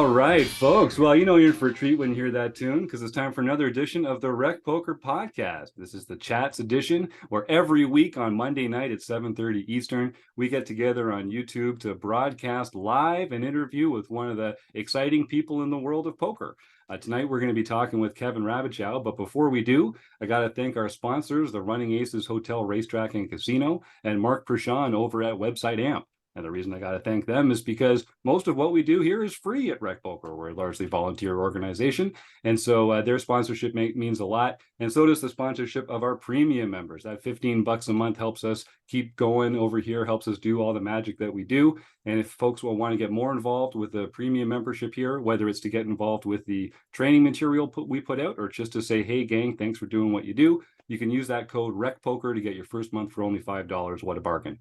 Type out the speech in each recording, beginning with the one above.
All right, folks. Well, you know you're in for a treat when you hear that tune because it's time for another edition of the RecPoker podcast. This is the Chats edition, where every week on Monday night at 7:30 Eastern, we get together on YouTube to broadcast live an interview with one of the exciting people in the world of poker. Tonight, we're going to be talking with Kevin Rabichow. But before we do, I got to thank our sponsors, the Running Aces Hotel, Racetrack, and Casino, and Mark Prashon over at Website Amp. And the reason I got to thank them is because most of what we do here is free at RecPoker. We're a largely volunteer organization. And so their sponsorship means a lot. And so does the sponsorship of our premium members. That $15 a month helps us keep going over here, helps us do all the magic that we do. And if folks will want to get more involved with the premium membership here, whether it's to get involved with the training material we put out or just to say, hey, gang, thanks for doing what you do, you can use that code RecPoker to get your first month for only $5. What a bargain.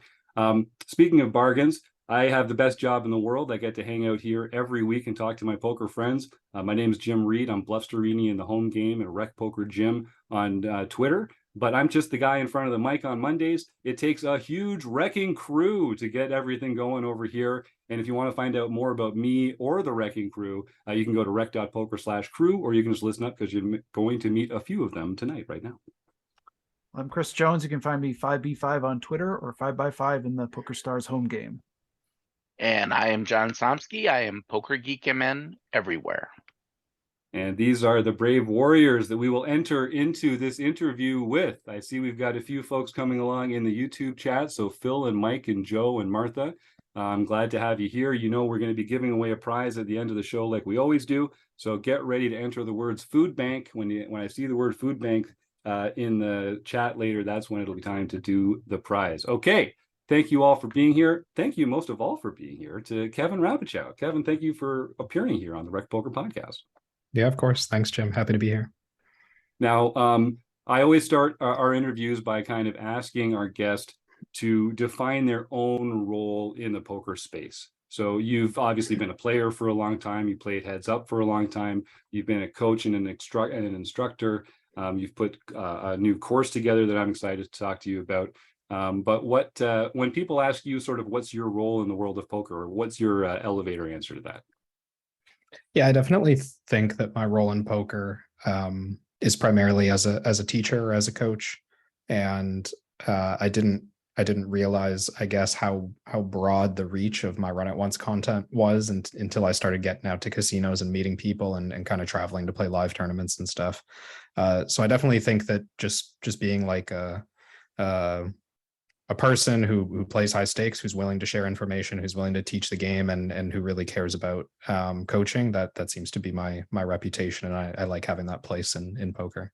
Speaking of bargains, I have the best job in the world. I get to hang out here every week and talk to my poker friends. My name is Jim Reid. I'm Bluffsterini in the home game and RecPoker Jim on Twitter. But I'm just the guy in front of the mic on Mondays. It takes a huge wrecking crew to get everything going over here. And if you want to find out more about me or the wrecking crew, you can go to rec.poker/crew, or you can just listen up because you're going to meet a few of them tonight right now. I'm Chris Jones. You can find me 5B5 on Twitter or 5x5 in the PokerStars home game. And I am John Somsky. I am Poker Geek MN everywhere. And these are the brave warriors that we will enter into this interview with. I see we've got a few folks coming along in the YouTube chat. So Phil and Mike and Joe and Martha, I'm glad to have you here. You know we're going to be giving away a prize at the end of the show like we always do. So get ready to enter the words food bank. When I see the word food bank in the chat later, that's when it'll be time to do the prize. Okay. Thank you all for being here. Thank you most of all for being here to Kevin Rabichow. Kevin, thank you for appearing here on the RecPoker podcast. Yeah, of course. Thanks, Jim. Happy to be here. Now, I always start our interviews by kind of asking our guest to define their own role in the poker space. So you've obviously been a player for a long time. You played heads up for a long time. You've been a coach and an instructor. You've put a new course together that I'm excited to talk to you about. But when people ask you sort of what's your role in the world of poker, or what's your elevator answer to that? Yeah, I definitely think that my role in poker is primarily as a teacher or as a coach. And I didn't realize, I guess, how broad the reach of my Run It Once content was until I started getting out to casinos and meeting people and kind of traveling to play live tournaments and stuff. So I definitely think that just being like a person who plays high stakes, who's willing to share information, who's willing to teach the game, and who really cares about coaching, that seems to be my reputation, and I like having that place in poker.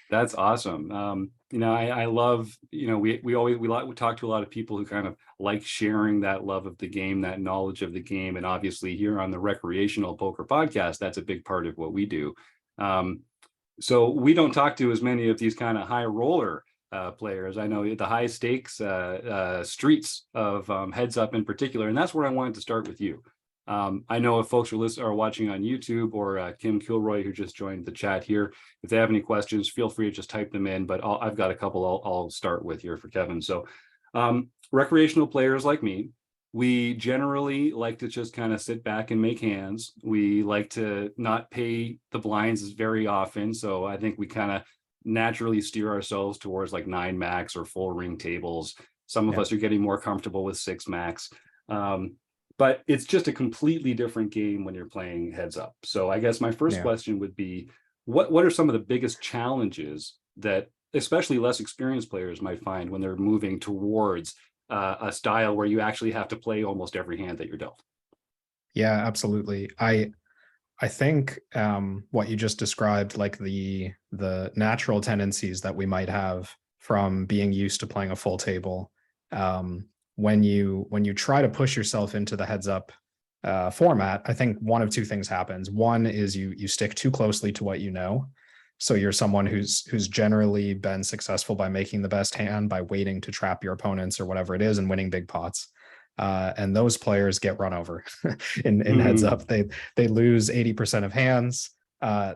That's awesome. I love, we talk to a lot of people who kind of like sharing that love of the game, that knowledge of the game, and obviously here on the Recreational Poker Podcast, that's a big part of what we do. So we don't talk to as many of these kind of high roller players. I know the high stakes streets of heads up in particular, and that's where I wanted to start with you. I know if folks are watching on YouTube, or Kim Kilroy, who just joined the chat here, if they have any questions, feel free to just type them in, but I've got a couple I'll start with here for Kevin. So recreational players like me, we generally like to just kind of sit back and make hands. We like to not pay the blinds very often. So I think we kind of naturally steer ourselves towards like 9 max or full ring tables. Some of us are getting more comfortable with 6 max. But it's just a completely different game when you're playing heads up. So I guess my first question would be, what are some of the biggest challenges that especially less experienced players might find when they're moving towards a style where you actually have to play almost every hand that you're dealt? Yeah, absolutely. I think what you just described, like the natural tendencies that we might have from being used to playing a full table, when you try to push yourself into the heads up format, I think one of two things happens. One is you stick too closely to what you know. So you're someone who's generally been successful by making the best hand, by waiting to trap your opponents or whatever it is and winning big pots. And those players get run over in heads up. They lose 80% of hands.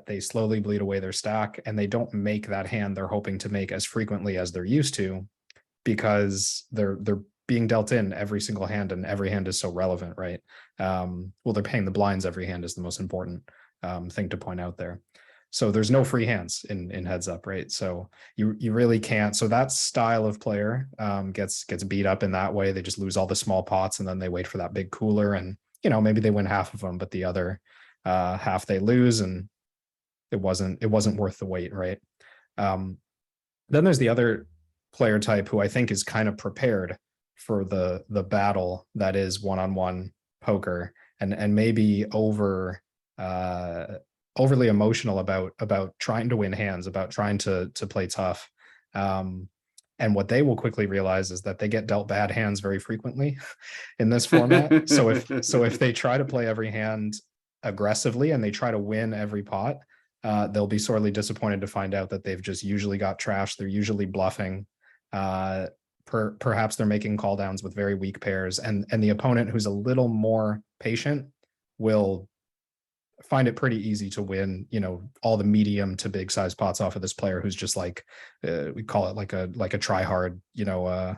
They slowly bleed away their stack, and they don't make that hand they're hoping to make as frequently as they're used to, because they're being dealt in every single hand, and every hand is so relevant, right? Well, they're paying the blinds every hand is the most important thing to point out there. So there's no free hands in heads up, right? So you really can't. So that style of player gets beat up in that way. They just lose all the small pots, and then they wait for that big cooler, and maybe they win half of them, but the other half they lose, and it wasn't worth the wait, right? Then there's the other player type who I think is kind of prepared for the battle that is one-on-one poker, and maybe overly emotional about trying to win hands, about trying to play tough. And what they will quickly realize is that they get dealt bad hands very frequently in this format. So if they try to play every hand aggressively and they try to win every pot, they'll be sorely disappointed to find out that they've just usually got trashed. They're usually bluffing. Perhaps they're making call downs with very weak pairs, and the opponent who's a little more patient will find it pretty easy to win, all the medium to big size pots off of this player who's just like, we call it like a try hard, you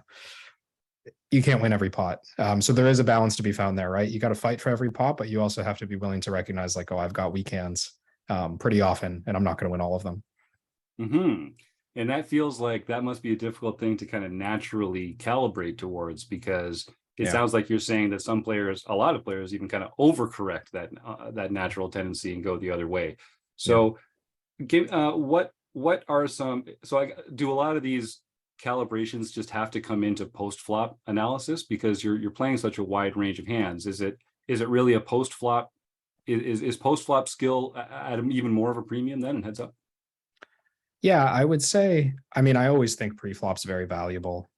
can't win every pot. So there is a balance to be found there, right? You got to fight for every pot, but you also have to be willing to recognize like, oh, I've got weak hands pretty often, and I'm not going to win all of them. Mm-hmm. And that feels like that must be a difficult thing to kind of naturally calibrate towards, because it sounds like you're saying that some players, a lot of players, even kind of overcorrect that natural tendency and go the other way. So, what are some? So, do a lot of these calibrations just have to come into post flop analysis, because you're playing such a wide range of hands? Is it really a post flop? Is post flop skill at even more of a premium then in heads up? Yeah, I would say. I mean, I always think pre-flop's very valuable.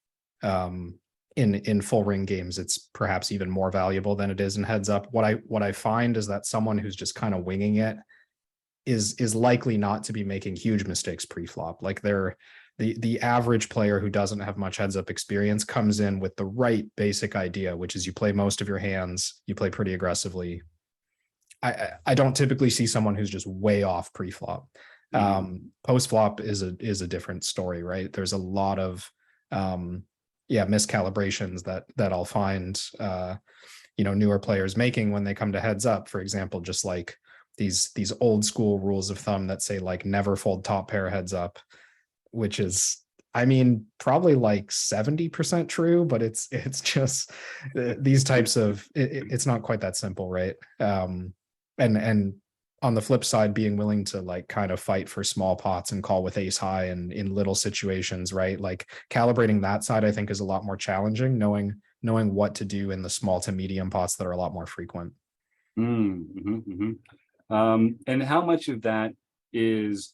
In full ring games, it's perhaps even more valuable than it is in heads up. What I find is that someone who's just kind of winging it is likely not to be making huge mistakes pre-flop. Like the average player who doesn't have much heads up experience comes in with the right basic idea, which is you play most of your hands, you play pretty aggressively. I don't typically see someone who's just way off pre-flop. Post flop is a different story, right? There's a lot of miscalibrations that I'll find newer players making when they come to heads up. For example, just like these old school rules of thumb that say like never fold top pair heads up, which is, I mean, probably like 70% true, but it's just these types of it's not quite that simple, right? And on the flip side, being willing to like kind of fight for small pots and call with ace high and in little situations, right? Like calibrating that side, I think, is a lot more challenging, knowing what to do in the small to medium pots that are a lot more frequent. And how much of that is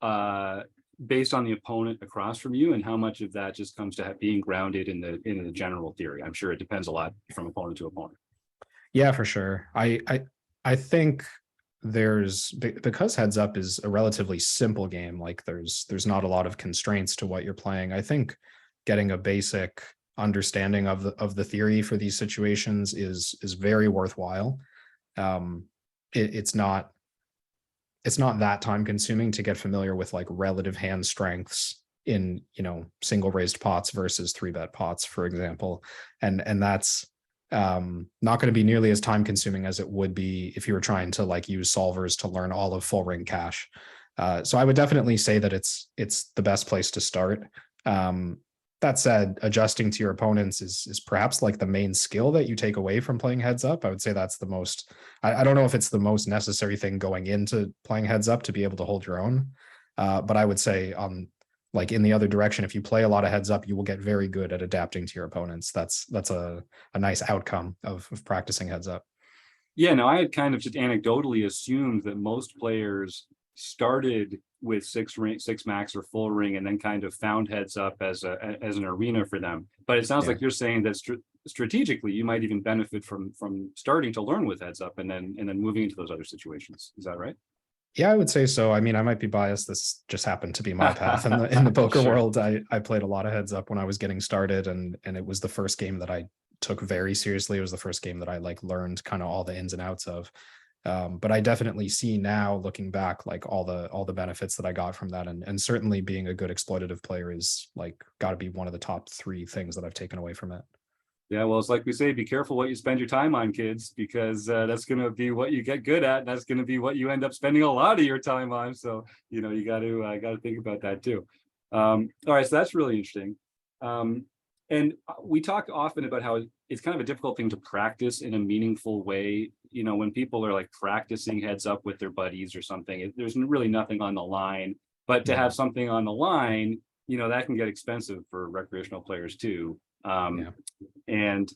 based on the opponent across from you, and how much of that just comes to being grounded in the general theory? I'm sure it depends a lot from opponent to opponent. Yeah, for sure. I think because heads up is a relatively simple game, like there's not a lot of constraints to what you're playing. I think getting a basic understanding of the theory for these situations is very worthwhile. It's not that time consuming to get familiar with like relative hand strengths in single raised pots versus 3-bet pots, for example, and that's not going to be nearly as time consuming as it would be if you were trying to like use solvers to learn all of full ring cash. So I would definitely say that it's the best place to start. That said, adjusting to your opponents is perhaps like the main skill that you take away from playing heads up. I would say that's the most, I don't know if it's the most necessary thing going into playing heads up to be able to hold your own. But I would say like in the other direction, if you play a lot of heads up, you will get very good at adapting to your opponents. That's a nice outcome of practicing heads up. Yeah, no, I had kind of just anecdotally assumed that most players started with six max or full ring and then kind of found heads up as an arena for them. But it sounds like you're saying that strategically you might even benefit from starting to learn with heads up and then moving into those other situations. Is that right? Yeah, I would say so. I mean, I might be biased. This just happened to be my path in the poker world. I played a lot of heads up when I was getting started, and it was the first game that I took very seriously. It was the first game that I like learned kind of all the ins and outs of. But I definitely see now, looking back, like all the benefits that I got from that, and certainly being a good exploitative player is like got to be one of the top 3 things that I've taken away from it. Yeah, well, it's like we say, be careful what you spend your time on, kids, because that's going to be what you get good at. And that's going to be what you end up spending a lot of your time on. So, you know, you got to think about that too. All right, so that's really interesting. And we talk often about how it's kind of a difficult thing to practice in a meaningful way. You know, when people are like practicing heads up with their buddies or something, there's really nothing on the line. But to have something on the line, you know, that can get expensive for recreational players too. And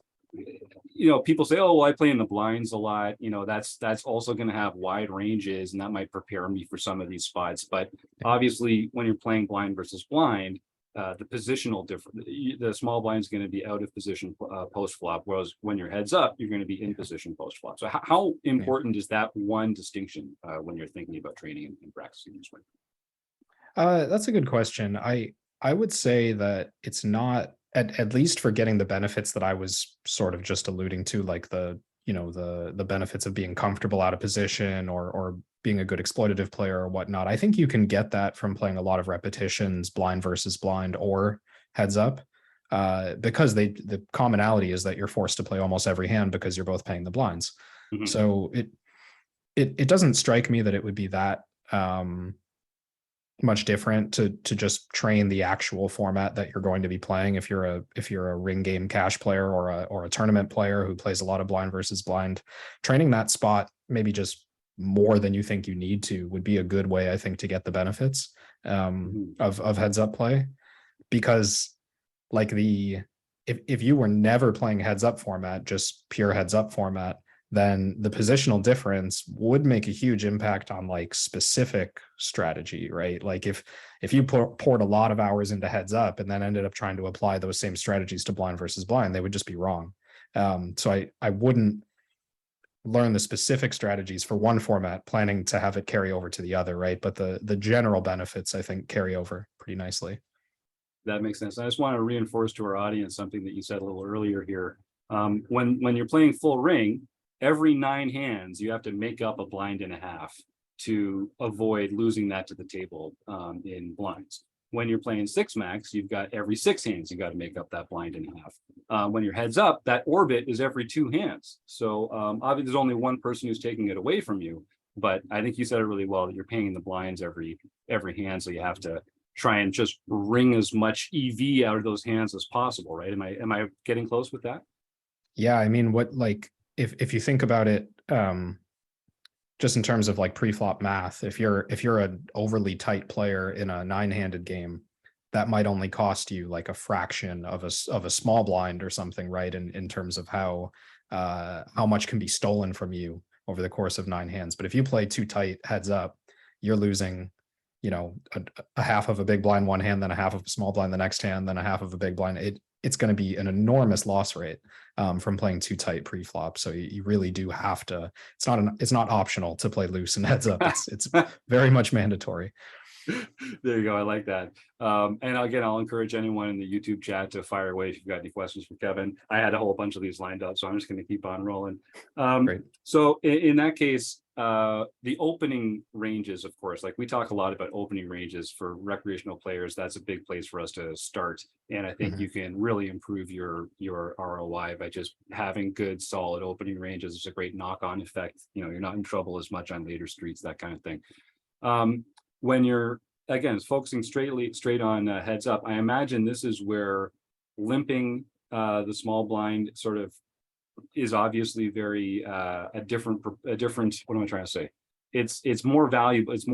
you know, people say, oh, well, I play in the blinds a lot. You know, that's also going to have wide ranges, and that might prepare me for some of these spots. But obviously, when you're playing blind versus blind, the positional difference, the small blind is going to be out of position post flop, whereas when you're heads up, you're going to be in position post flop. So how important is that one distinction when you're thinking about training and practicing this way? That's a good question. I would say that it's not, at least for getting the benefits that I was sort of just alluding to, like the benefits of being comfortable out of position or being a good exploitative player or whatnot. I think you can get that from playing a lot of repetitions, blind versus blind or heads up, because the commonality is that you're forced to play almost every hand because you're both paying the blinds. Mm-hmm. So it doesn't strike me that it would be that much different to just train the actual format that you're going to be playing if you're a ring game cash player or a tournament player who plays a lot of blind versus blind. Training that spot maybe just more than you think you need to would be a good way, I think, to get the benefits of heads up play, because like if you were never playing heads up format, just pure heads up format, then the positional difference would make a huge impact on like specific strategy, right? Like if you poured a lot of hours into heads up and then ended up trying to apply those same strategies to blind versus blind, they would just be wrong. So I wouldn't learn the specific strategies for one format planning to have it carry over to the other, right? But the general benefits, I think, carry over pretty nicely. That makes sense. I just want to reinforce to our audience something that you said a little earlier here. When you're playing full ring, every 9 hands, you have to make up a blind and a half to avoid losing that to the table in blinds. When you're playing 6 max, you've got every 6 hands, you got to make up that blind and a half. When you're heads up, that orbit is every 2 hands. So obviously there's only one person who's taking it away from you, but I think you said it really well, that you're paying the blinds every hand. So you have to try and just wring as much EV out of those hands as possible, right? Am I getting close with that? Yeah, I mean, if you think about it, just in terms of like pre-flop math, if you're an overly tight player in a 9-handed game, that might only cost you like a fraction of a small blind or something, right? In terms of how much can be stolen from you over the course of 9 hands. But if you play too tight heads up, you're losing, you know, a half of a big blind one hand, then a half of a small blind the next hand, then a half of a big blind. It's going to be an enormous loss rate from playing too tight pre-flop. So you really do have to. It's not optional to play loose and heads up. It's very much mandatory. There you go. I like that. And again, I'll encourage anyone in the YouTube chat to fire away if you've got any questions for Kevin. I had a whole bunch of these lined up, so I'm just going to keep on rolling. Great. So in that case, the opening ranges, of course, like we talk a lot about opening ranges for recreational players. That's a big place for us to start. And I think you can really improve your ROI by just having good, solid opening ranges. It's a great knock-on effect. You know, you're not in trouble as much on later streets, that kind of thing. When you're, again, focusing straight on heads up, I imagine this is where limping the small blind sort of is obviously very a different, what am I trying to say? It's more valuable. It's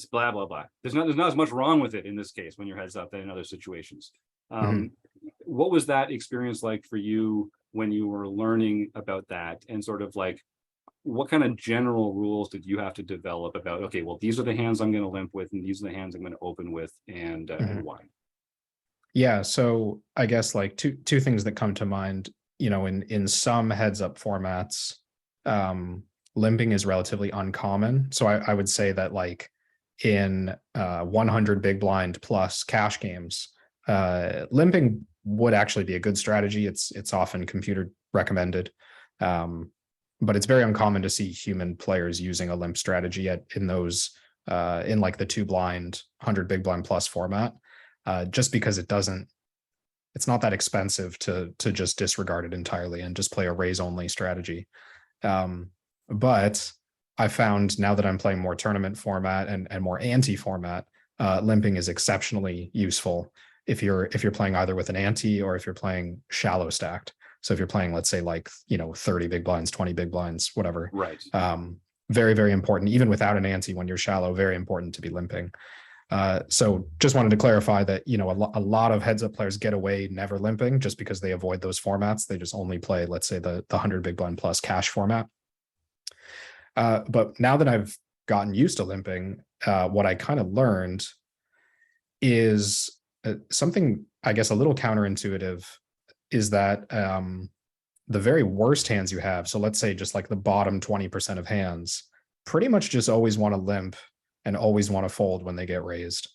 blah, blah, blah. There's not as much wrong with it in this case when you're heads up than in other situations. What was that experience like for you when you were learning about that, and sort of like, what kind of general rules did you have to develop about, okay, well, these are the hands I'm going to limp with, and these are the hands I'm going to open with, and why? Yeah. So I guess like two things that come to mind, you know, in some heads up formats, limping is relatively uncommon. So I would say that like in 100 big blind plus cash games, limping would actually be a good strategy. It's often computer recommended. But it's very uncommon to see human players using a limp strategy in like the 2 blind, 100 big blind plus format, just because it doesn't it's not that expensive to just disregard it entirely and just play a raise only strategy. But I found now that I'm playing more tournament format and more ante format, limping is exceptionally useful if you're playing either with an ante or if you're playing shallow stacked. So if you're playing, let's say, like, 30 big blinds, 20 big blinds, whatever. Right. Very, very important, even without an ante when you're shallow, very important to be limping. So just wanted to clarify that, a lot of heads up players get away never limping just because they avoid those formats. They just only play, let's say, the 100 big blind plus cash format. But now that I've gotten used to limping, what I kind of learned is something, I guess, a little counterintuitive, is that the very worst hands you have, so let's say just like the bottom 20% of hands, pretty much just always want to limp and always want to fold when they get raised.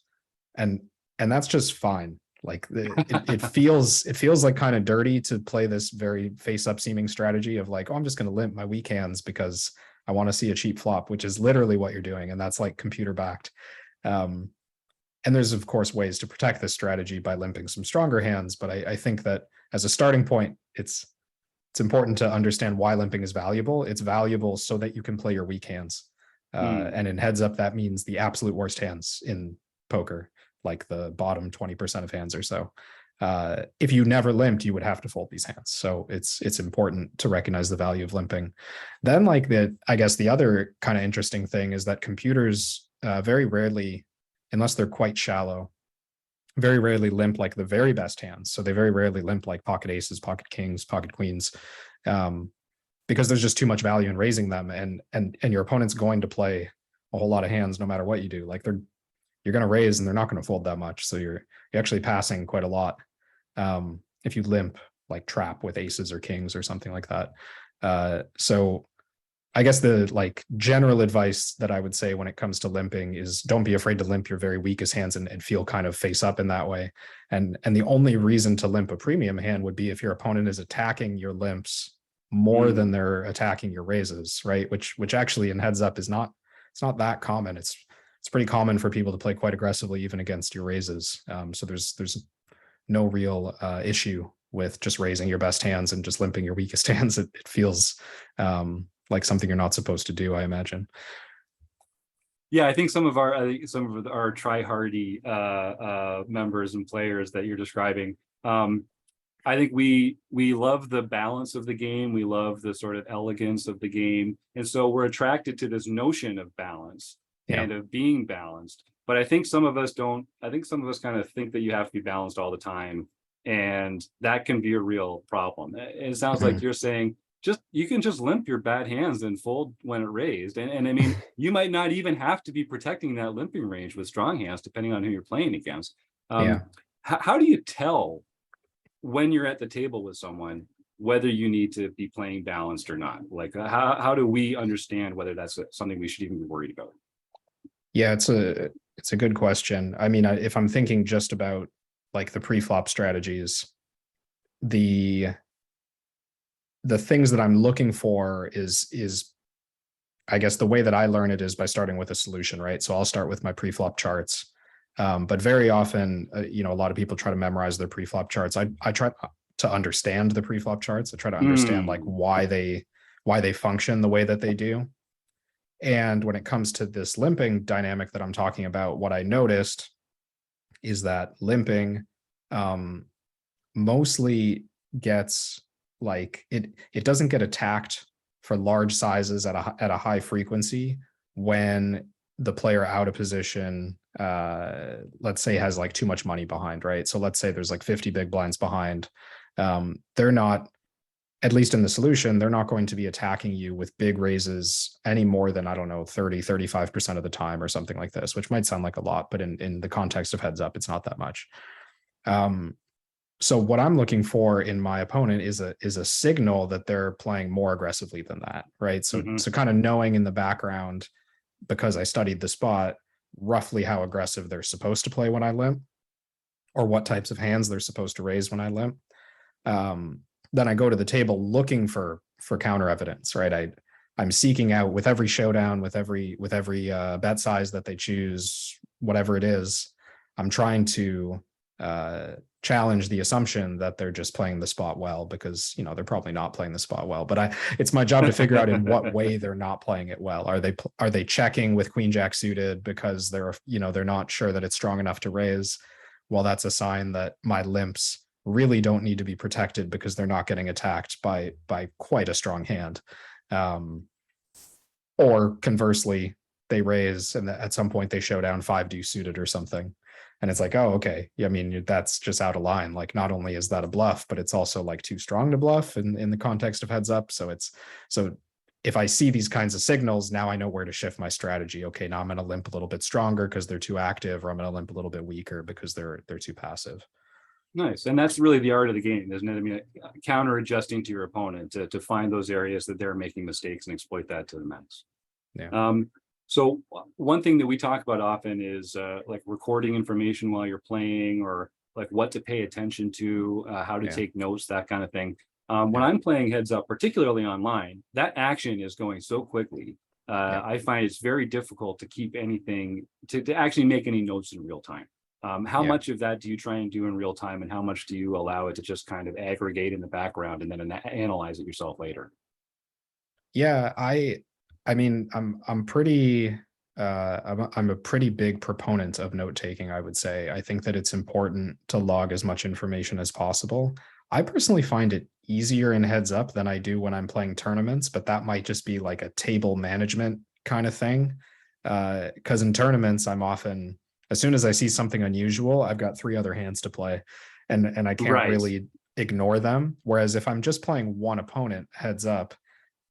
And that's just fine. Like it feels like kind of dirty to play this very face up seeming strategy of like, oh, I'm just going to limp my weak hands because I want to see a cheap flop, which is literally what you're doing. And that's like computer backed. And there's, of course, ways to protect this strategy by limping some stronger hands. But I think that as a starting point, it's important to understand why limping is valuable. It's valuable so that you can play your weak hands. And in heads up, that means the absolute worst hands in poker, like the bottom 20% of hands or so. If you never limped, you would have to fold these hands. So it's important to recognize the value of limping. Then, I guess the other kind of interesting thing is that computers very rarely, unless they're quite shallow, very rarely limp like the very best hands. So they very rarely limp like pocket aces, pocket kings, pocket queens, because there's just too much value in raising them, and your opponent's going to play a whole lot of hands no matter what you do. Like you're going to raise and they're not going to fold that much. So you're actually passing quite a lot if you limp like trap with aces or kings or something like that. So I guess the general advice that I would say when it comes to limping is don't be afraid to limp your very weakest hands and feel kind of face up in that way. And the only reason to limp a premium hand would be if your opponent is attacking your limps more than they're attacking your raises, right? Which actually in heads up it's not that common. It's pretty common for people to play quite aggressively even against your raises. So there's no real issue with just raising your best hands and just limping your weakest hands. It feels like something you're not supposed to do, I imagine. Yeah, I think some of our try-hardy members and players that you're describing, I think we love the balance of the game. We love the sort of elegance of the game. And so we're attracted to this notion of balance and of being balanced. But I think some of us don't. I think some of us kind of think that you have to be balanced all the time. And that can be a real problem. It sounds like you're saying, you can just limp your bad hands and fold when it raised. And I mean, you might not even have to be protecting that limping range with strong hands, depending on who you're playing against. How do you tell when you're at the table with someone whether you need to be playing balanced or not? Like, how do we understand whether that's something we should even be worried about? Yeah, it's a good question. I mean, if I'm thinking just about like the pre-flop strategies, the things that I'm looking for is I guess the way that I learn it is by starting with a solution, right? So I'll start with my pre-flop charts. But very often, a lot of people try to memorize their pre-flop charts. I try to understand the pre-flop charts. I try to understand like why they function the way that they do. And when it comes to this limping dynamic that I'm talking about, what I noticed is that limping mostly gets like it doesn't get attacked for large sizes at a high frequency when the player out of position, let's say, has like too much money behind, right? So let's say there's like 50 big blinds behind. They're not, at least in the solution, they're not going to be attacking you with big raises any more than, I don't know, 35% of the time or something like this, which might sound like a lot, but in the context of heads up, it's not that much. So what I'm looking for in my opponent is a signal that they're playing more aggressively than that, right? So kind of knowing in the background, because I studied the spot, roughly how aggressive they're supposed to play when I limp, or what types of hands they're supposed to raise when I limp. Then I go to the table looking for counter evidence, right? I'm seeking out with every showdown, with every bet size that they choose, whatever it is, I'm trying to challenge the assumption that they're just playing the spot well, because they're probably not playing the spot well. But it's my job to figure out in what way they're not playing it well. Are they checking with queen jack suited because they're not sure that it's strong enough to raise? Well, that's a sign that my limps really don't need to be protected because they're not getting attacked by quite a strong hand. Or conversely, they raise and at some point they show down 5-deuce suited or something. And it's like, oh, okay. Yeah, I mean, that's just out of line. Like, not only is that a bluff, but it's also like too strong to bluff in the context of heads up. So if I see these kinds of signals, now I know where to shift my strategy. Okay, now I'm going to limp a little bit stronger because they're too active, or I'm going to limp a little bit weaker because they're too passive. Nice. And that's really the art of the game, isn't it? I mean, counter adjusting to your opponent to find those areas that they're making mistakes and exploit that to the max. Yeah. So one thing that we talk about often is like recording information while you're playing, or like what to pay attention to, how to take notes, that kind of thing. When I'm playing heads up, particularly online, that action is going so quickly. I find it's very difficult to keep anything, to actually make any notes in real time. How much of that do you try and do in real time, and how much do you allow it to just kind of aggregate in the background and then analyze it yourself later? Yeah, I mean, I'm a pretty big proponent of note taking, I would say. I think that it's important to log as much information as possible. I personally find it easier in heads up than I do when I'm playing tournaments, but that might just be like a table management kind of thing. Because in tournaments, I'm often, as soon as I see something unusual, I've got 3 other hands to play, and I can't really ignore them. Whereas if I'm just playing one opponent heads up,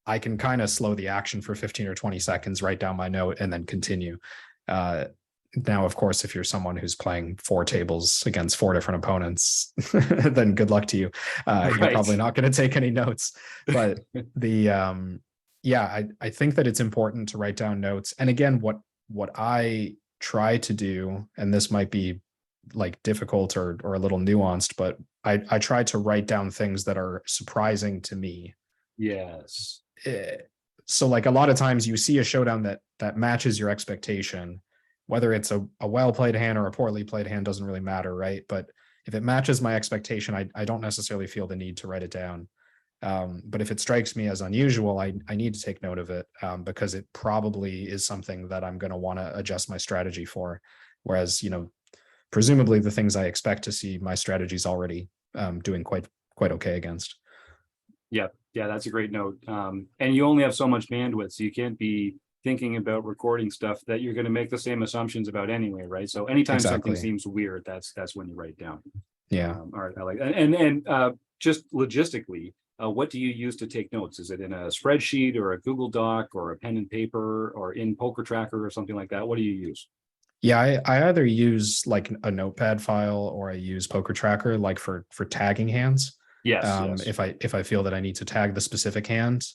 I can kind of slow the action for 15 or 20 seconds, write down my note, and then continue. Now, of course, if you're someone who's playing 4 tables against 4 different opponents, then good luck to you. You're probably not going to take any notes. But I think that it's important to write down notes. And again, what I try to do, and this might be like difficult or a little nuanced, but I try to write down things that are surprising to me. Yes. So like a lot of times you see a showdown that matches your expectation, whether it's a well-played hand or a poorly played hand, doesn't really matter, right? But if it matches my expectation, I don't necessarily feel the need to write it down. But if it strikes me as unusual, I need to take note of it, because it probably is something that I'm going to want to adjust my strategy for. Whereas, presumably the things I expect to see, my strategy's already doing quite okay against. Yeah, that's a great note. And you only have so much bandwidth, so you can't be thinking about recording stuff that you're going to make the same assumptions about anyway, right? So anytime something seems weird, that's when you write down. Yeah. All right, I like that. And just logistically, what do you use to take notes? Is it in a spreadsheet or a Google Doc or a pen and paper or in Poker Tracker or something like that? What do you use? Yeah, I either use like a notepad file, or I use Poker Tracker, like for tagging hands. Yes. If I feel that I need to tag the specific hand.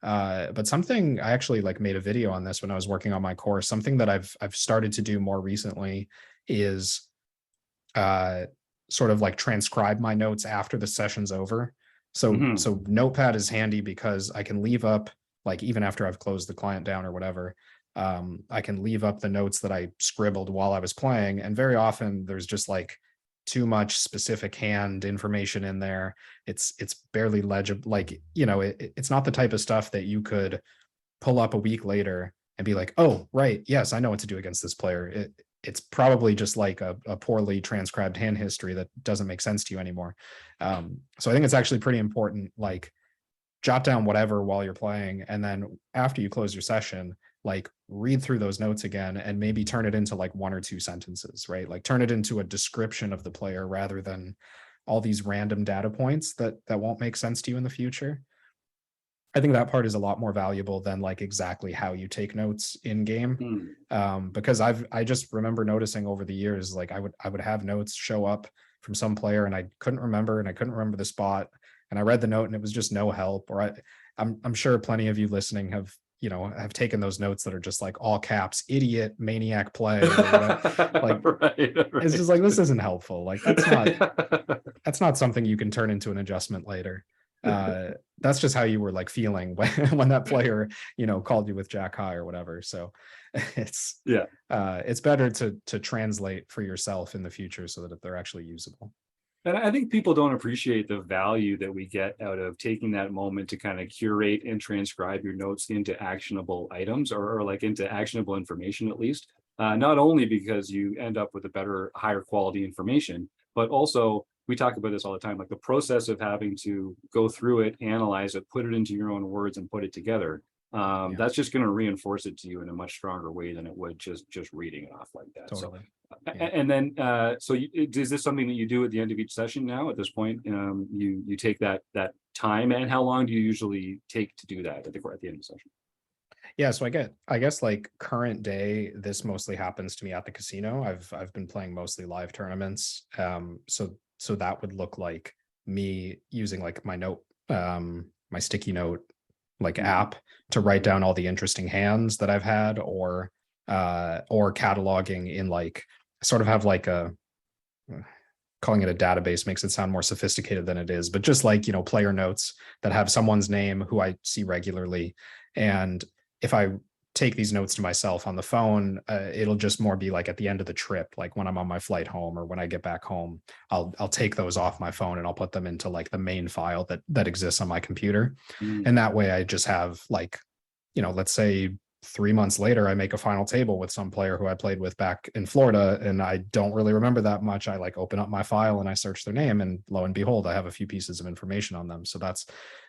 But something I actually like made a video on this when I was working on my course. Something that I've started to do more recently is sort of like transcribe my notes after the session's over. So so Notepad is handy because I can leave up, like even after I've closed the client down or whatever, I can leave up the notes that I scribbled while I was playing. And very often there's just like too much specific hand information in there. It's barely legible. Like, it's not the type of stuff that you could pull up a week later and be like, oh, right, yes, I know what to do against this player. It's probably just like a poorly transcribed hand history that doesn't make sense to you anymore. So I think it's actually pretty important, like jot down whatever while you're playing. And then after you close your session, like read through those notes again and maybe turn it into like 1 or 2 sentences, right? Like turn it into a description of the player rather than all these random data points that won't make sense to you in the future. I think that part is a lot more valuable than like exactly how you take notes in game. Because I just remember noticing over the years, like I would have notes show up from some player and I couldn't remember the spot, and I read the note and it was just no help. Or I'm sure plenty of you listening have taken those notes that are just like all caps, idiot, maniac play. Like right. It's just like, this isn't helpful. Like that's not something you can turn into an adjustment later. That's just how you were like feeling when that player, called you with jack high or whatever. So it's better to translate for yourself in the future so that they're actually usable. And I think people don't appreciate the value that we get out of taking that moment to kind of curate and transcribe your notes into actionable items, or like into actionable information, at least. Not only because you end up with a better, higher quality information, but also we talk about this all the time, like the process of having to go through it, analyze it, put it into your own words and put it together. Yeah. That's just going to reinforce it to you in a much stronger way than it would just reading it off like that. Totally. So, and then, so is this something that you do at the end of each session now? At this point, you take that time, and how long do you usually take to do that at the end of the session? Yeah, so I guess like current day, this mostly happens to me at the casino. I've been playing mostly live tournaments. So that would look like me using like my note, my sticky note like app to write down all the interesting hands that I've had, or cataloging in like sort of have like a, calling it a database makes it sound more sophisticated than it is, but just like, you know, player notes that have someone's name who I see regularly. And if I take these notes to myself on the phone, it'll just more be like at the end of the trip, like when I'm on my flight home or when I get back home, I'll take those off my phone and I'll put them into like the main file that exists on my computer. And that way I just have like, you know, let's say 3 months later, I make a final table with some player who I played with back in Florida, and I don't really remember that much. I like open up my file and I search their name, and lo and behold, I have a few pieces of information on them. So that's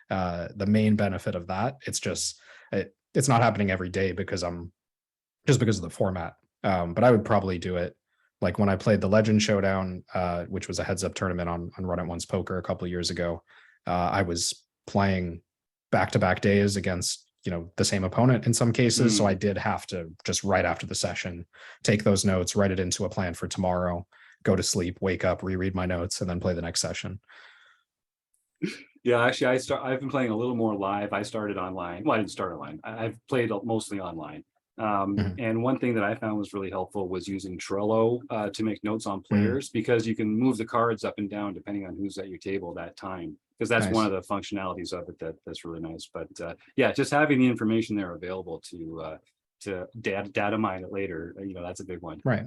the main benefit of that. It's just, it's not happening every day because of the format. But I would probably do it like when I played the Legend Showdown, which was a heads up tournament on Run It Once Poker a couple of years ago. I was playing back-to-back days against, you know, the same opponent in some cases. So I did have to just right after the session, take those notes, write it into a plan for tomorrow, go to sleep, wake up, reread my notes, and then play the next session. Yeah, actually, I've been playing a little more live. I started online. Well, I didn't start online. I've played mostly online. And one thing that I found was really helpful was using Trello to make notes on players, because you can move the cards up and down depending on who's at your table that time. Because that's one of the functionalities of it that's really nice. But yeah, just having the information there available to data mine it later, you know, that's a big one. Right.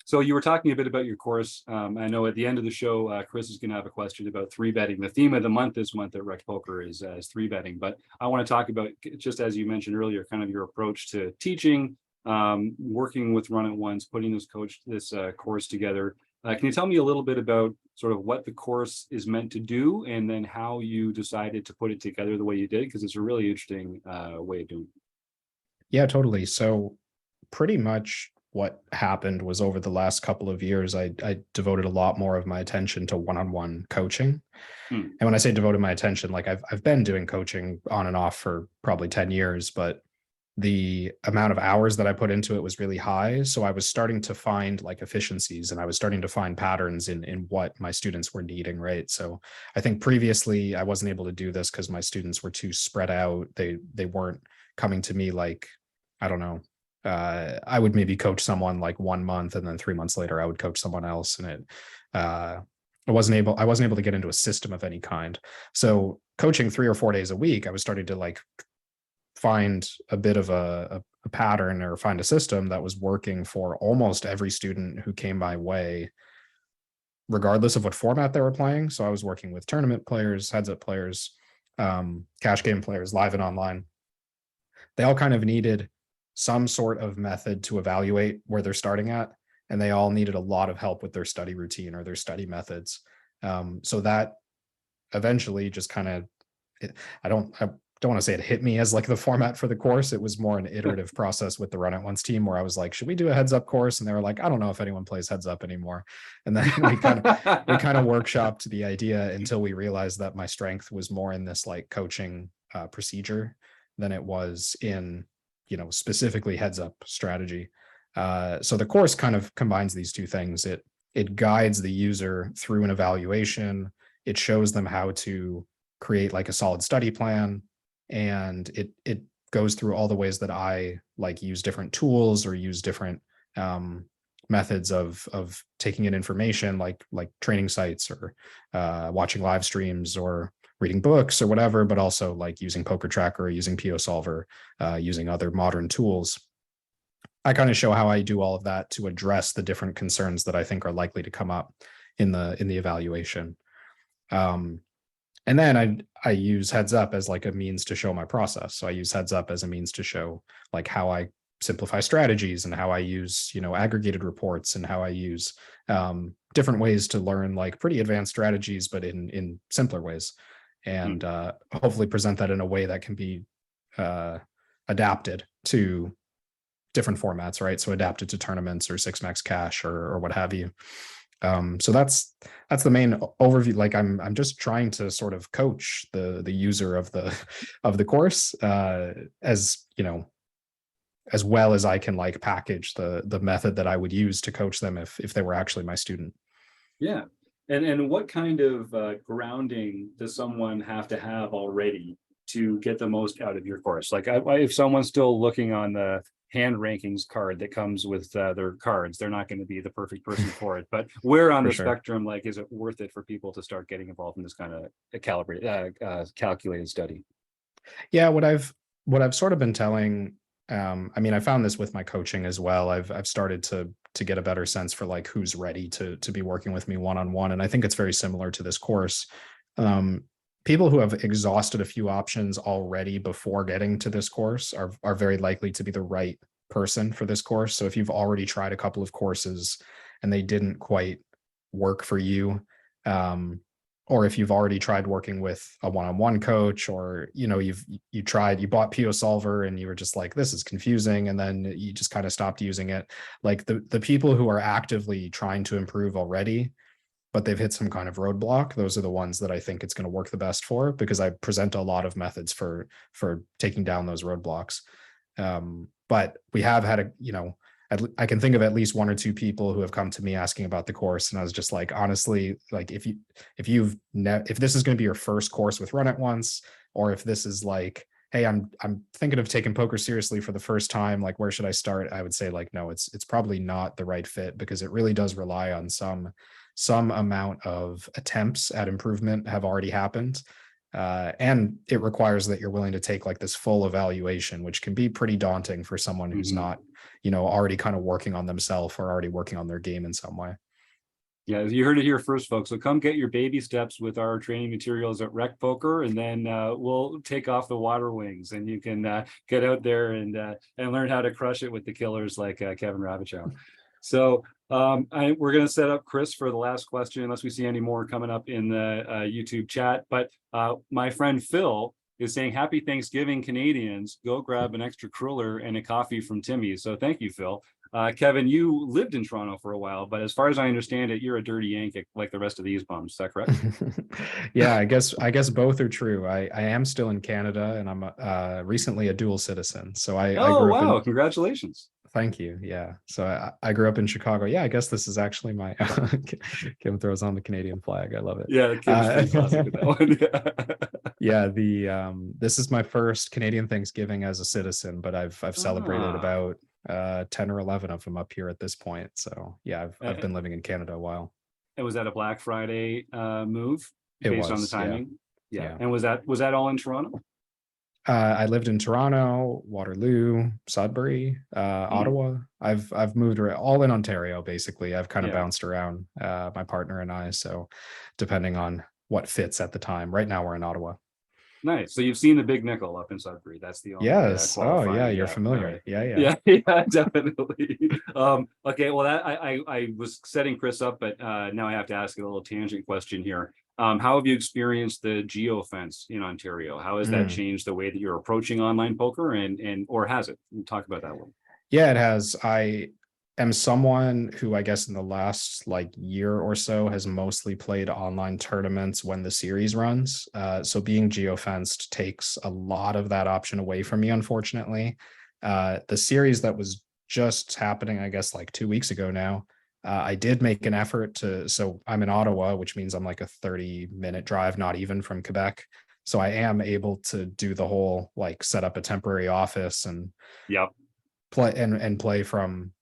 So you were talking a bit about your course. I know at the end of the show, Chris is going to have a question about 3-betting. The theme of the month this month at RecPoker is 3-betting. But I want to talk about, just as you mentioned earlier, kind of your approach to teaching, working with Run It Once, putting this course together. Can you tell me a little bit about sort of what the course is meant to do, and then how you decided to put it together the way you did? Because it's a really interesting way of doing it. Yeah, totally. So pretty much what happened was over the last couple of years, I devoted a lot more of my attention to one-on-one coaching. And when I say devoted my attention, like I've been doing coaching on and off for probably 10 years, but the amount of hours that I put into it was really high. So I was starting to find like efficiencies, and I was starting to find patterns in what my students were needing, right? So I think previously I wasn't able to do this because my students were too spread out. They weren't coming to me like, I don't know, I would maybe coach someone like 1 month, and then 3 months later I would coach someone else, and I wasn't able to get into a system of any kind. So coaching 3 or 4 days a week, I was starting to like find a bit of a pattern, or find a system that was working for almost every student who came my way, regardless of what format they were playing. So I was working with tournament players, heads up players, cash game players, live and online. They all kind of needed some sort of method to evaluate where they're starting at, and they all needed a lot of help with their study routine or their study methods. So that eventually just kind of, I don't want to say it hit me as like the format for the course. It was more an iterative process with the Run It Once team, where I was like, should we do a heads up course? And they were like, I don't know if anyone plays heads up anymore. And then we kind of workshopped the idea until we realized that my strength was more in this like coaching procedure than it was in, you know, specifically heads up strategy. So the course kind of combines these two things. It guides the user through an evaluation. It shows them how to create like a solid study plan, and it goes through all the ways that I like use different tools or use different methods of taking in information, like training sites or watching live streams or reading books or whatever, but also like using Poker Tracker, using PO Solver, using other modern tools. I kind of show how I do all of that to address the different concerns that I think are likely to come up. in the evaluation. And then I use heads up as like a means to show my process. So I use heads up as a means to show like how I simplify strategies and how I use, aggregated reports and how I use different ways to learn like pretty advanced strategies, but in simpler ways, and hopefully present that in a way that can be adapted to different formats, right? So adapted to tournaments or six max cash or what have you. So that's the main overview. Like I'm just trying to sort of coach the user of the course as well as I can like package the method that I would use to coach them if they were actually my student. Yeah. And what kind of grounding does someone have to have already to get the most out of your course? Like if someone's still looking on the hand rankings card that comes with their cards, they're not going to be the perfect person for it. But where on the spectrum, like, is it worth it for people to start getting involved in this kind of calculated study? Yeah, what I've sort of been telling, I found this with my coaching as well. I've started to get a better sense for like who's ready to be working with me one-on-one. And I think it's very similar to this course. People who have exhausted a few options already before getting to this course are very likely to be the right person for this course. So if you've already tried a couple of courses and they didn't quite work for you, or if you've already tried working with a one-on-one coach, or you bought PO Solver and you were just like, this is confusing, and then you just kind of stopped using it. Like the people who are actively trying to improve already, but they've hit some kind of roadblock, those are the ones that I think it's going to work the best for, because I present a lot of methods for taking down those roadblocks. But we have had I can think of at least one or two people who have come to me asking about the course, and I was just like, honestly, like if this is going to be your first course with Run It Once, or if this is like, hey, I'm thinking of taking poker seriously for the first time, like where should I start? I would say like, no, it's probably not the right fit, because it really does rely on some amount of attempts at improvement have already happened. And it requires that you're willing to take like this full evaluation, which can be pretty daunting for someone who's not, already kind of working on themselves or already working on their game in some way. Yeah, you heard it here first, folks. So come get your baby steps with our training materials at RecPoker, and then we'll take off the water wings, and you can get out there and learn how to crush it with the killers like Kevin Rabichow. So we're going to set up Chris for the last question, unless we see any more coming up in the YouTube chat. But my friend Phil is saying, happy Thanksgiving, Canadians. Go grab an extra cruller and a coffee from Timmy's. So thank you, Phil. Kevin, you lived in Toronto for a while, but as far as I understand it, you're a dirty Yank like the rest of these bums. Is that correct? Yeah, I guess both are true. I am still in Canada, and I'm recently a dual citizen. So I grew up in... Congratulations. Thank you. Yeah. So I grew up in Chicago. Yeah, I guess this is actually my Kim throws on the Canadian flag. I love it. Yeah, Kim's classic with that one. Yeah, this is my first Canadian Thanksgiving as a citizen, but I've celebrated about 10 or 11 of them up here at this point. So yeah, I've been living in Canada a while. And was that a Black Friday move based on the timing? Yeah. And was that all in Toronto? I lived in Toronto, Waterloo, Sudbury, Ottawa. I've moved around, all in Ontario, basically. I've kind of bounced around, my partner and I. So depending on what fits at the time. Right now we're in Ottawa. Nice. So you've seen the Big Nickel up in Sudbury. That's the only. Yes. Oh yeah, you're familiar. Right. Yeah, definitely. Okay. Well, I was setting Chris up, but now I have to ask a little tangent question here. How have you experienced the geofence in Ontario? How has that changed the way that you're approaching online poker, or has it? Talk about that one. Yeah, it has. I am someone who I guess in the last year or so has mostly played online tournaments when the series runs. So being geofenced takes a lot of that option away from me, unfortunately. The series that was just happening, I guess 2 weeks ago now, I did make an effort so I'm in Ottawa, which means I'm a 30-minute drive, not even from Quebec. So I am able to do the whole set up a temporary office and play from,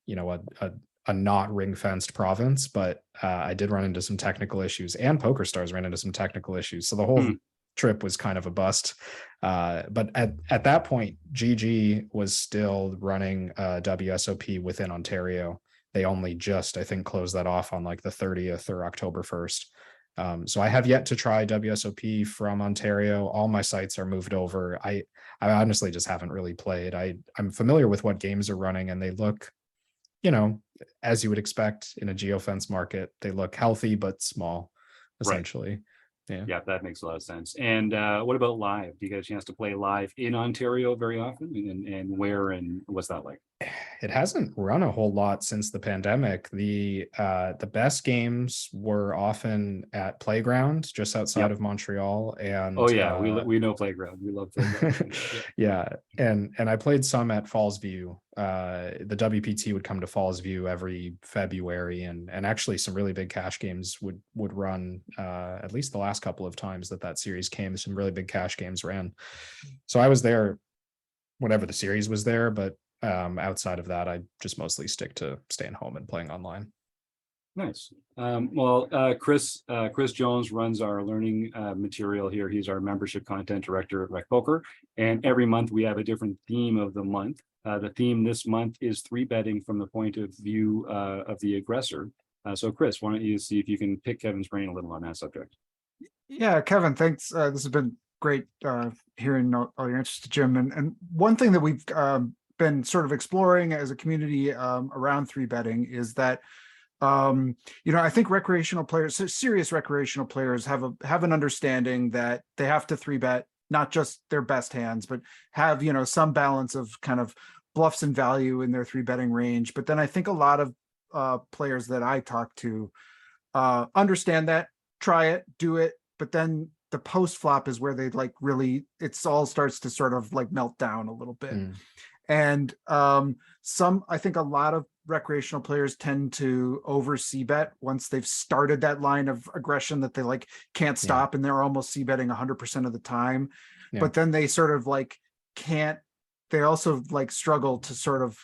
a not ring-fenced province. But I did run into some technical issues, and PokerStars ran into some technical issues. So the whole trip was kind of a bust. But at that point, GG was still running WSOP within Ontario. they only just, I think, closed that off on like the 30th or October 1st. So I have yet to try WSOP from Ontario. All my sites are moved over. I honestly just haven't really played. I'm familiar with what games are running, and they look, as you would expect in a geofence market, they look healthy but small, essentially. Yeah, that makes a lot of sense. And what about live? Do you get a chance to play live in Ontario very often? And where and what's that like? It hasn't run a whole lot since the pandemic. The best games were often at Playground just outside of Montreal. And oh yeah, we know Playground. We love Playground. yeah. And I played some at Fallsview. The WPT would come to Fallsview every February, and actually some really big cash games would run, at least the last couple of times that series came. Some really big cash games ran. So I was there whenever the series was there, but outside of that, I just mostly stick to staying home and playing online. Nice. Chris Jones runs our learning material here. He's our membership content director at RecPoker, and every month we have a different theme of the month. The theme this month is 3-betting from the point of view of the aggressor. So Chris, why don't you see if you can pick Kevin's brain a little on that subject? Yeah, Kevin, thanks. This has been great hearing all your answers to Jim. And one thing that we've been sort of exploring as a community around 3-betting is that I think recreational players, serious recreational players, have an understanding that they have to 3-bet not just their best hands, but have some balance of kind of bluffs and value in their 3-betting range. But then I think a lot of players that I talk to understand that, try it, do it, but then the post flop is where they it's all starts to sort of like melt down a little bit. And I think a lot of recreational players tend to over c-bet once they've started that line of aggression that they can't stop, and they're almost c-betting 100% of the time. But then they sort of they also struggle to sort of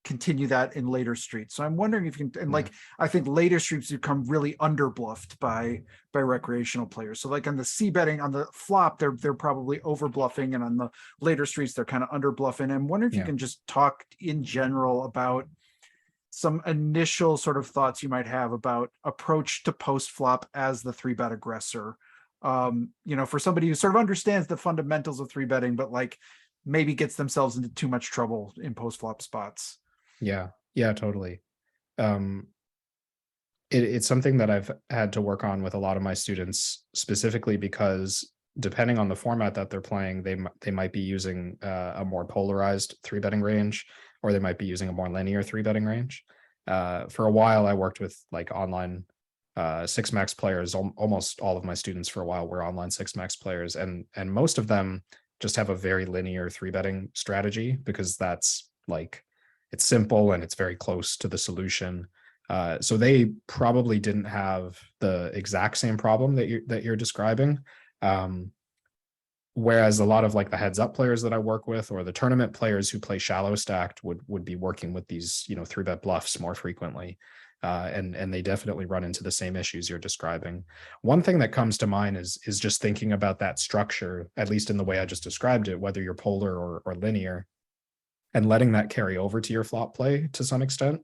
continue that in later streets. So I'm wondering if you can, I think later streets become really under bluffed by recreational players. So on the c-betting, on the flop, they're probably over bluffing, and on the later streets, they're kind of under bluffing. I'm wondering if you can just talk in general about some initial sort of thoughts you might have about approach to post flop as the 3-bet aggressor. For somebody who sort of understands the fundamentals of 3-betting, but maybe gets themselves into too much trouble in post flop spots. Yeah, totally. It's something that I've had to work on with a lot of my students, specifically because depending on the format that they're playing, they might be using a more polarized 3-betting range, or they might be using a more linear 3-betting range. For a while, I worked with online 6-max players. Almost all of my students for a while were online 6-max players, and most of them just have a very linear 3-betting strategy, because that's it's simple and it's very close to the solution. So they probably didn't have the exact same problem that you're describing. Whereas a lot of the heads up players that I work with, or the tournament players who play shallow stacked, would be working with these 3-bet bluffs more frequently. And they definitely run into the same issues you're describing. One thing that comes to mind is just thinking about that structure, at least in the way I just described it, whether you're polar or linear, and letting that carry over to your flop play to some extent.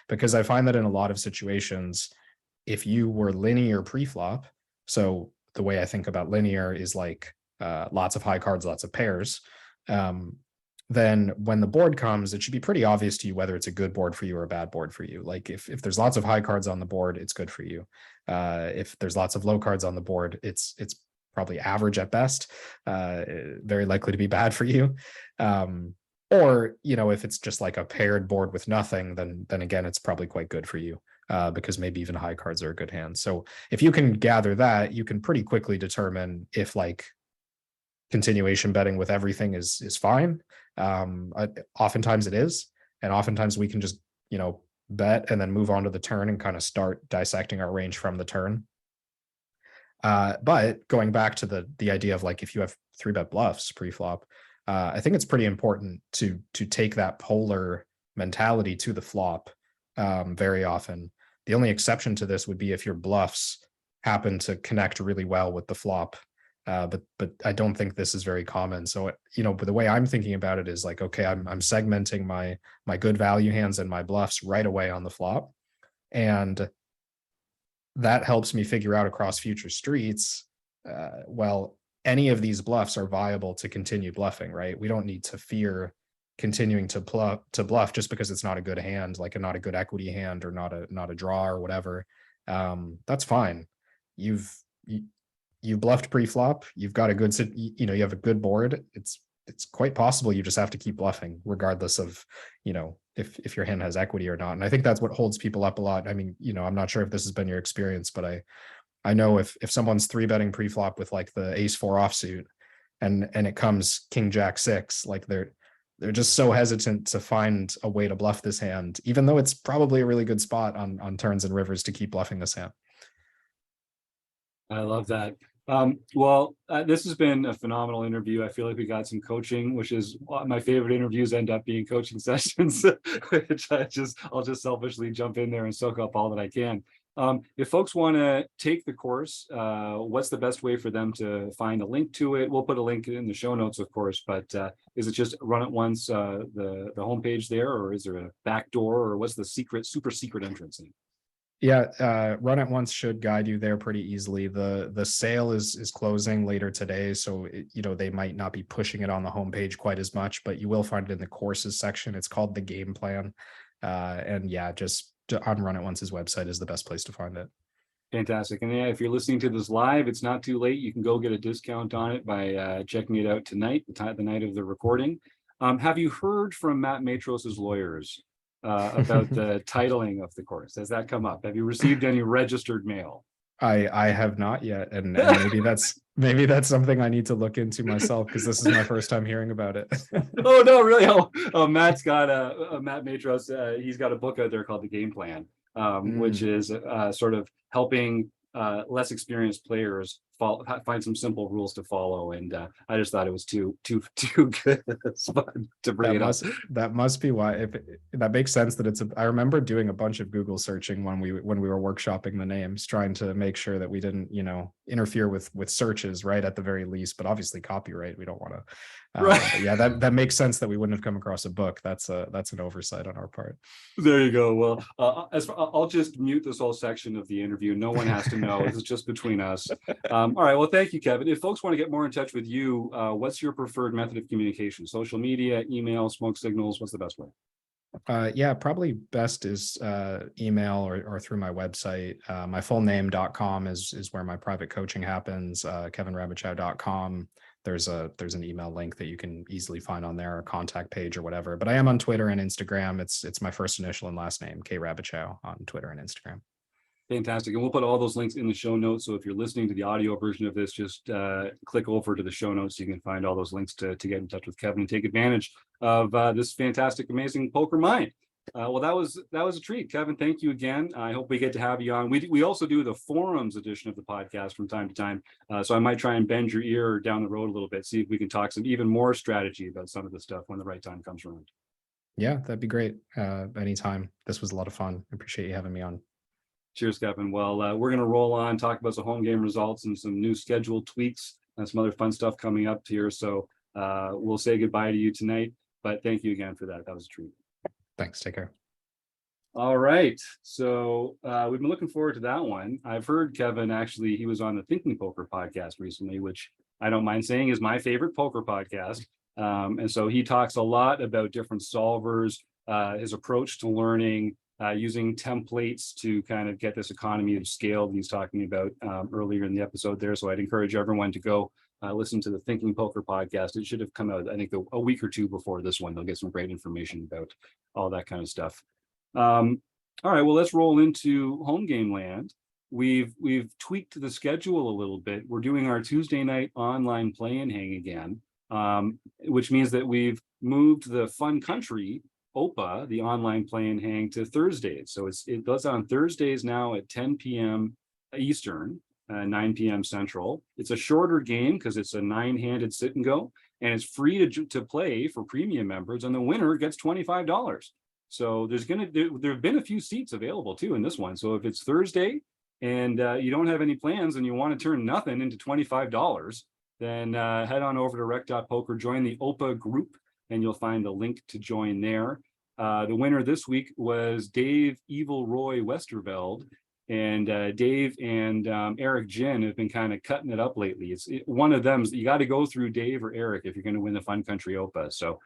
Because I find that in a lot of situations, if you were linear pre-flop, so the way I think about linear is lots of high cards, lots of pairs, then when the board comes, it should be pretty obvious to you whether it's a good board for you or a bad board for you. If there's lots of high cards on the board, it's good for you. If there's lots of low cards on the board, it's probably average at best, very likely to be bad for you. Or, if it's just a paired board with nothing, then again, it's probably quite good for you, because maybe even high cards are a good hand. So if you can gather that, you can pretty quickly determine if continuation betting with everything is fine. Oftentimes it is. And oftentimes we can just, bet and then move on to the turn and kind of start dissecting our range from the turn. But going back to the idea of if you have 3-bet bluffs pre-flop, I think it's pretty important to take that polar mentality to the flop very often. The only exception to this would be if your bluffs happen to connect really well with the flop, But I don't think this is very common. So, but the way I'm thinking about it is like, okay, I'm segmenting my good value hands and my bluffs right away on the flop. And that helps me figure out across future streets, well, any of these bluffs are viable to continue bluffing, right? We don't need to fear continuing to bluff just because it's not a good hand, like not a good equity hand or not a draw or whatever. That's fine. You bluffed pre-flop. You've got a good, you have a good board. It's quite possible you just have to keep bluffing regardless of, if your hand has equity or not. And I think that's what holds people up a lot. I mean, I'm not sure if this has been your experience, but I know if someone's 3-betting pre-flop with like the ace-4 offsuit and it comes king jack 6, like they're just so hesitant to find a way to bluff this hand, even though it's probably a really good spot on turns and rivers to keep bluffing this hand. I love that. This has been a phenomenal interview. I feel like we got some coaching, which is my favorite interviews end up being coaching sessions, which I'll just selfishly jump in there and soak up all that I can. If folks want to take the course, what's the best way for them to find a link to it? We'll put a link in the show notes, of course, but is it just Run It Once, the homepage there, or is there a back door, or what's the super secret entrance in? Yeah, Run It Once should guide you there pretty easily. The sale is closing later today, so they might not be pushing it on the homepage quite as much, but you will find it in the courses section. It's called the Game Plan, and yeah, just on Run It Once's website is the best place to find it. Fantastic. And yeah, if you're listening to this live, it's not too late. You can go get a discount on it by checking it out tonight, the night of the recording. Have you heard from Matt Matros's lawyers about the titling of the course? Has that come up? Have you received any registered mail? I have not yet, and maybe that's something I need to look into myself, because this is my first time hearing about it. Oh no, really? Matt's got Matt Matros. He's got a book out there called The Game Plan, which is sort of helping less experienced players find some simple rules to follow. And I just thought it was too good to bring it up. That must be why. That makes sense that I remember doing a bunch of Google searching when we were workshopping the names, trying to make sure that we didn't, interfere with searches, right, at the very least. But obviously copyright, we don't want to. Right. Yeah, that makes sense that we wouldn't have come across a book. That's an oversight on our part. There you go. Well, I'll just mute this whole section of the interview. No one has to know. This is just between us. All right. Well, thank you, Kevin. If folks want to get more in touch with you, what's your preferred method of communication? Social media, email, smoke signals? What's the best way? Yeah, probably best is email or through my website. My full name.com is where my private coaching happens. KevinRabichow.com. There's an email link that you can easily find on there, or contact page or whatever. But I am on Twitter and Instagram. It's my first initial and last name, K Rabichow, on Twitter and Instagram. Fantastic. And we'll put all those links in the show notes. So if you're listening to the audio version of this, just click over to the show notes. So you can find all those links to get in touch with Kevin and take advantage of this fantastic, amazing poker mind. Well, that was a treat, Kevin. Thank you again. I hope we get to have you on. We also do the forums edition of the podcast from time to time. So I might try and bend your ear down the road a little bit, see if we can talk some even more strategy about some of the stuff when the right time comes around. Yeah, that'd be great. Anytime. This was a lot of fun. I appreciate you having me on. Cheers, Kevin. Well, we're going to roll on, talk about some home game results and some new schedule tweaks and some other fun stuff coming up here. So we'll say goodbye to you tonight, but thank you again for that. That was a treat. Thanks. Take care. All right. So we've been looking forward to that one. I've heard Kevin, actually, he was on the Thinking Poker podcast recently, which I don't mind saying is my favorite poker podcast. And so he talks a lot about different solvers, his approach to learning, using templates to kind of get this economy of scale that he's talking about earlier in the episode there. So I'd encourage everyone to go listen to the Thinking Poker podcast. It should have come out, I think, a week or two before this one. They'll get some great information about all that kind of stuff. All right, well, let's roll into home game land. We've tweaked the schedule a little bit. We're doing our Tuesday night online play and hang again, which means that we've moved the Fun Country OPA, the online play and hang, to Thursdays. So it goes on Thursdays now at 10 p.m. Eastern, 9 p.m. Central. It's a shorter game because it's a 9-handed sit and go, and it's free to play for premium members, and the winner gets $25. So there have been a few seats available too in this one. So if it's Thursday and you don't have any plans and you want to turn nothing into $25, then head on over to rec.poker, join the OPA group, and you'll find a link to join there. The winner this week was Dave Evil Roy Westerveld. And Dave and Eric Jin have been kind of cutting it up lately. One of them, you got to go through Dave or Eric if you're going to win the Fun Country OPA. So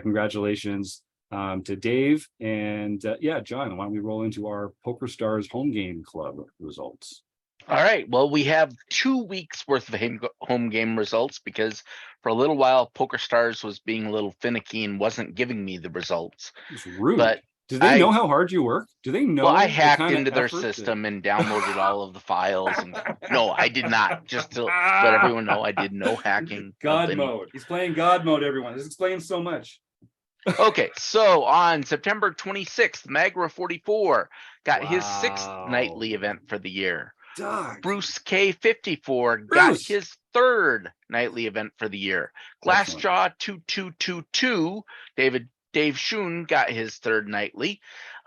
congratulations to Dave. And yeah, John, why don't we roll into our Poker Stars home game club results? All right. Well, we have 2 weeks worth of home game results because for a little while, Poker Stars was being a little finicky and wasn't giving me the results. It's rude. But do they know how hard you work? Do they know? Well, I the hacked kind of into their effort system and downloaded all of the files. And no, I did not. Just to let everyone know, I did no hacking. God mode. He's playing God mode, everyone. This explains so much. Okay, so on September 26th, Magra 44 got his 6th nightly event for the year. Doug. Bruce K54 got his 3rd nightly event for the year. Glassjaw 2222, Dave Schoen got his 3rd nightly.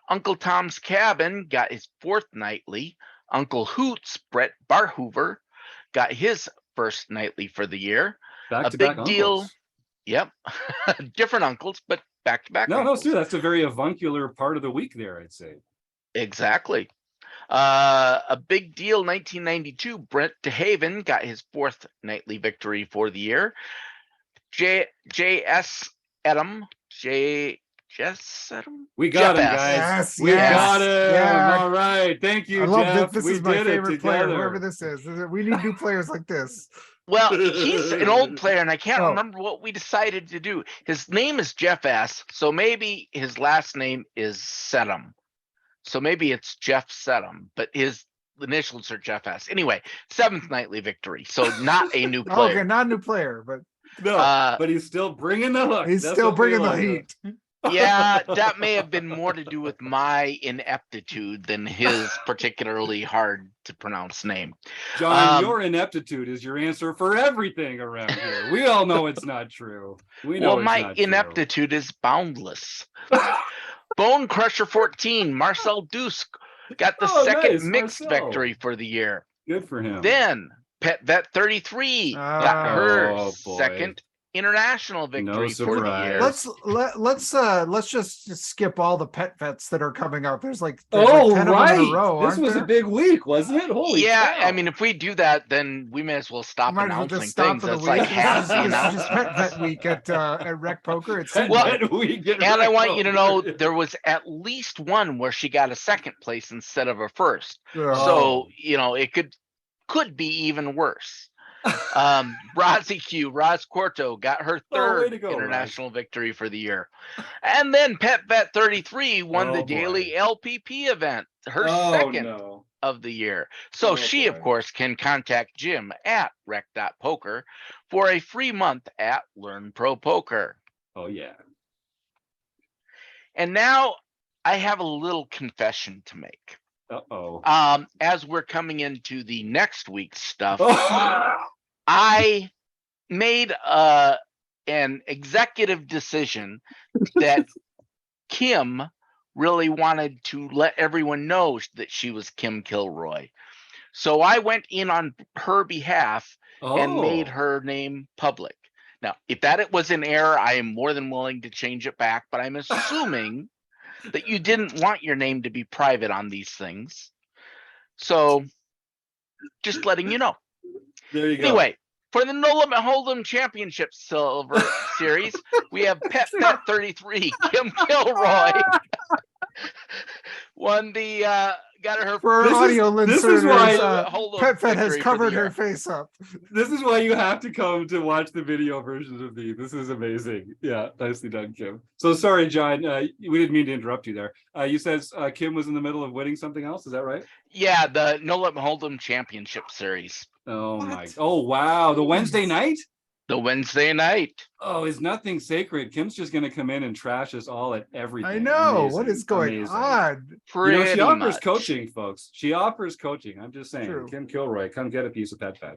Uncle Tom's Cabin got his 4th nightly. Uncle Hoots, Brett Barhoover, got his 1st nightly for the year. Back to back deal. Yep. Different uncles, but back to back. No, sir. That's a very avuncular part of the week there, I'd say. Exactly. A big deal 1992, Brent DeHaven got his 4th nightly victory for the year. J.S. Edom. We got him, Jeff guys. Yes, We yes, got him. yeah. All right. Thank you, I love Jeff. that. This We is my did it favorite player, together. whoever this is. We need new players like this. Well, he's an old player, and I can't Oh. remember what we decided to do. His name is Jeff S., so maybe his last name is Sedum. So maybe it's Jeff Sedum, but his initials are Jeff S. Anyway, 7th nightly victory, so not a new player. Okay, not a new player, but No, but he's still bringing the hook. he's That's still what we bringing the like. heat. Yeah, that may have been more to do with my ineptitude than his particularly hard to pronounce name. John, your ineptitude is your answer for everything around here. We all know it's not true. We know Well, it's my not true. ineptitude is boundless. Bone Crusher 14, Marcel Dusk got the second nice, mixed Marcel. victory for the year. Good for him. Then Pet Vet 33 got her Oh, boy. second international victory for the year. Let's just skip all the pet vets that are coming up. There's like 10 Oh, of them in a right. row, This aren't was there? a big week, wasn't it? Holy Yeah, cow. I mean, if we do that, then we may as well stop Might as well announcing just stop things. for the It's week. like This half is the just announcement. pet vet week at Rec Poker. It's Pet Well, vet week at And I want you to know RecPoker. there was at least one where she got a 2nd place instead of a 1st. Oh. So, you know, it could be even worse. Rosie Q, Roz Quarto got her way 3rd to go, international victory for the year. And then Pet Vet 33 won the Oh, boy. daily LPP event, her Oh, 2nd no. of the year. So Oh, she, of boy. course, can contact Jim at rec.poker for a free month at Learn Pro Poker. Oh, yeah. And now I have a little confession to make. Uh-oh. As we're coming into the next week's stuff, Oh. I made an executive decision that Kim really wanted to let everyone know that she was Kim Kilroy. So I went in on her behalf and made her name public. Now, if that was in error, I am more than willing to change it back, but I'm assuming that you didn't want your name to be private on these things. So just letting you know. There you go. Anyway, for the No Limit Hold'em Championship Silver Series, we have Pet Pet 33, Kim Kilroy. Won the got her For This our is- audio this is listeners, why- Hold'em Pet Vet has victory for the covered year. her face up. This is why you have to come to watch the video versions of these. This is amazing. Yeah, nicely done, Kim. So sorry, John. We didn't mean to interrupt you there. You said Kim was in the middle of winning something else. Is that right? Yeah, the No Limit Hold'em Championship Series. Oh What? my! Oh wow! The Wednesday night? The Wednesday night. Oh, is nothing sacred? Kim's just gonna come in and trash us all at everything. I know. Amazing, what is going amazing. on? You Pretty know, she offers much. coaching, folks. She offers coaching. I'm just saying. True. Kim Kilroy, come get a piece of Pet Fat.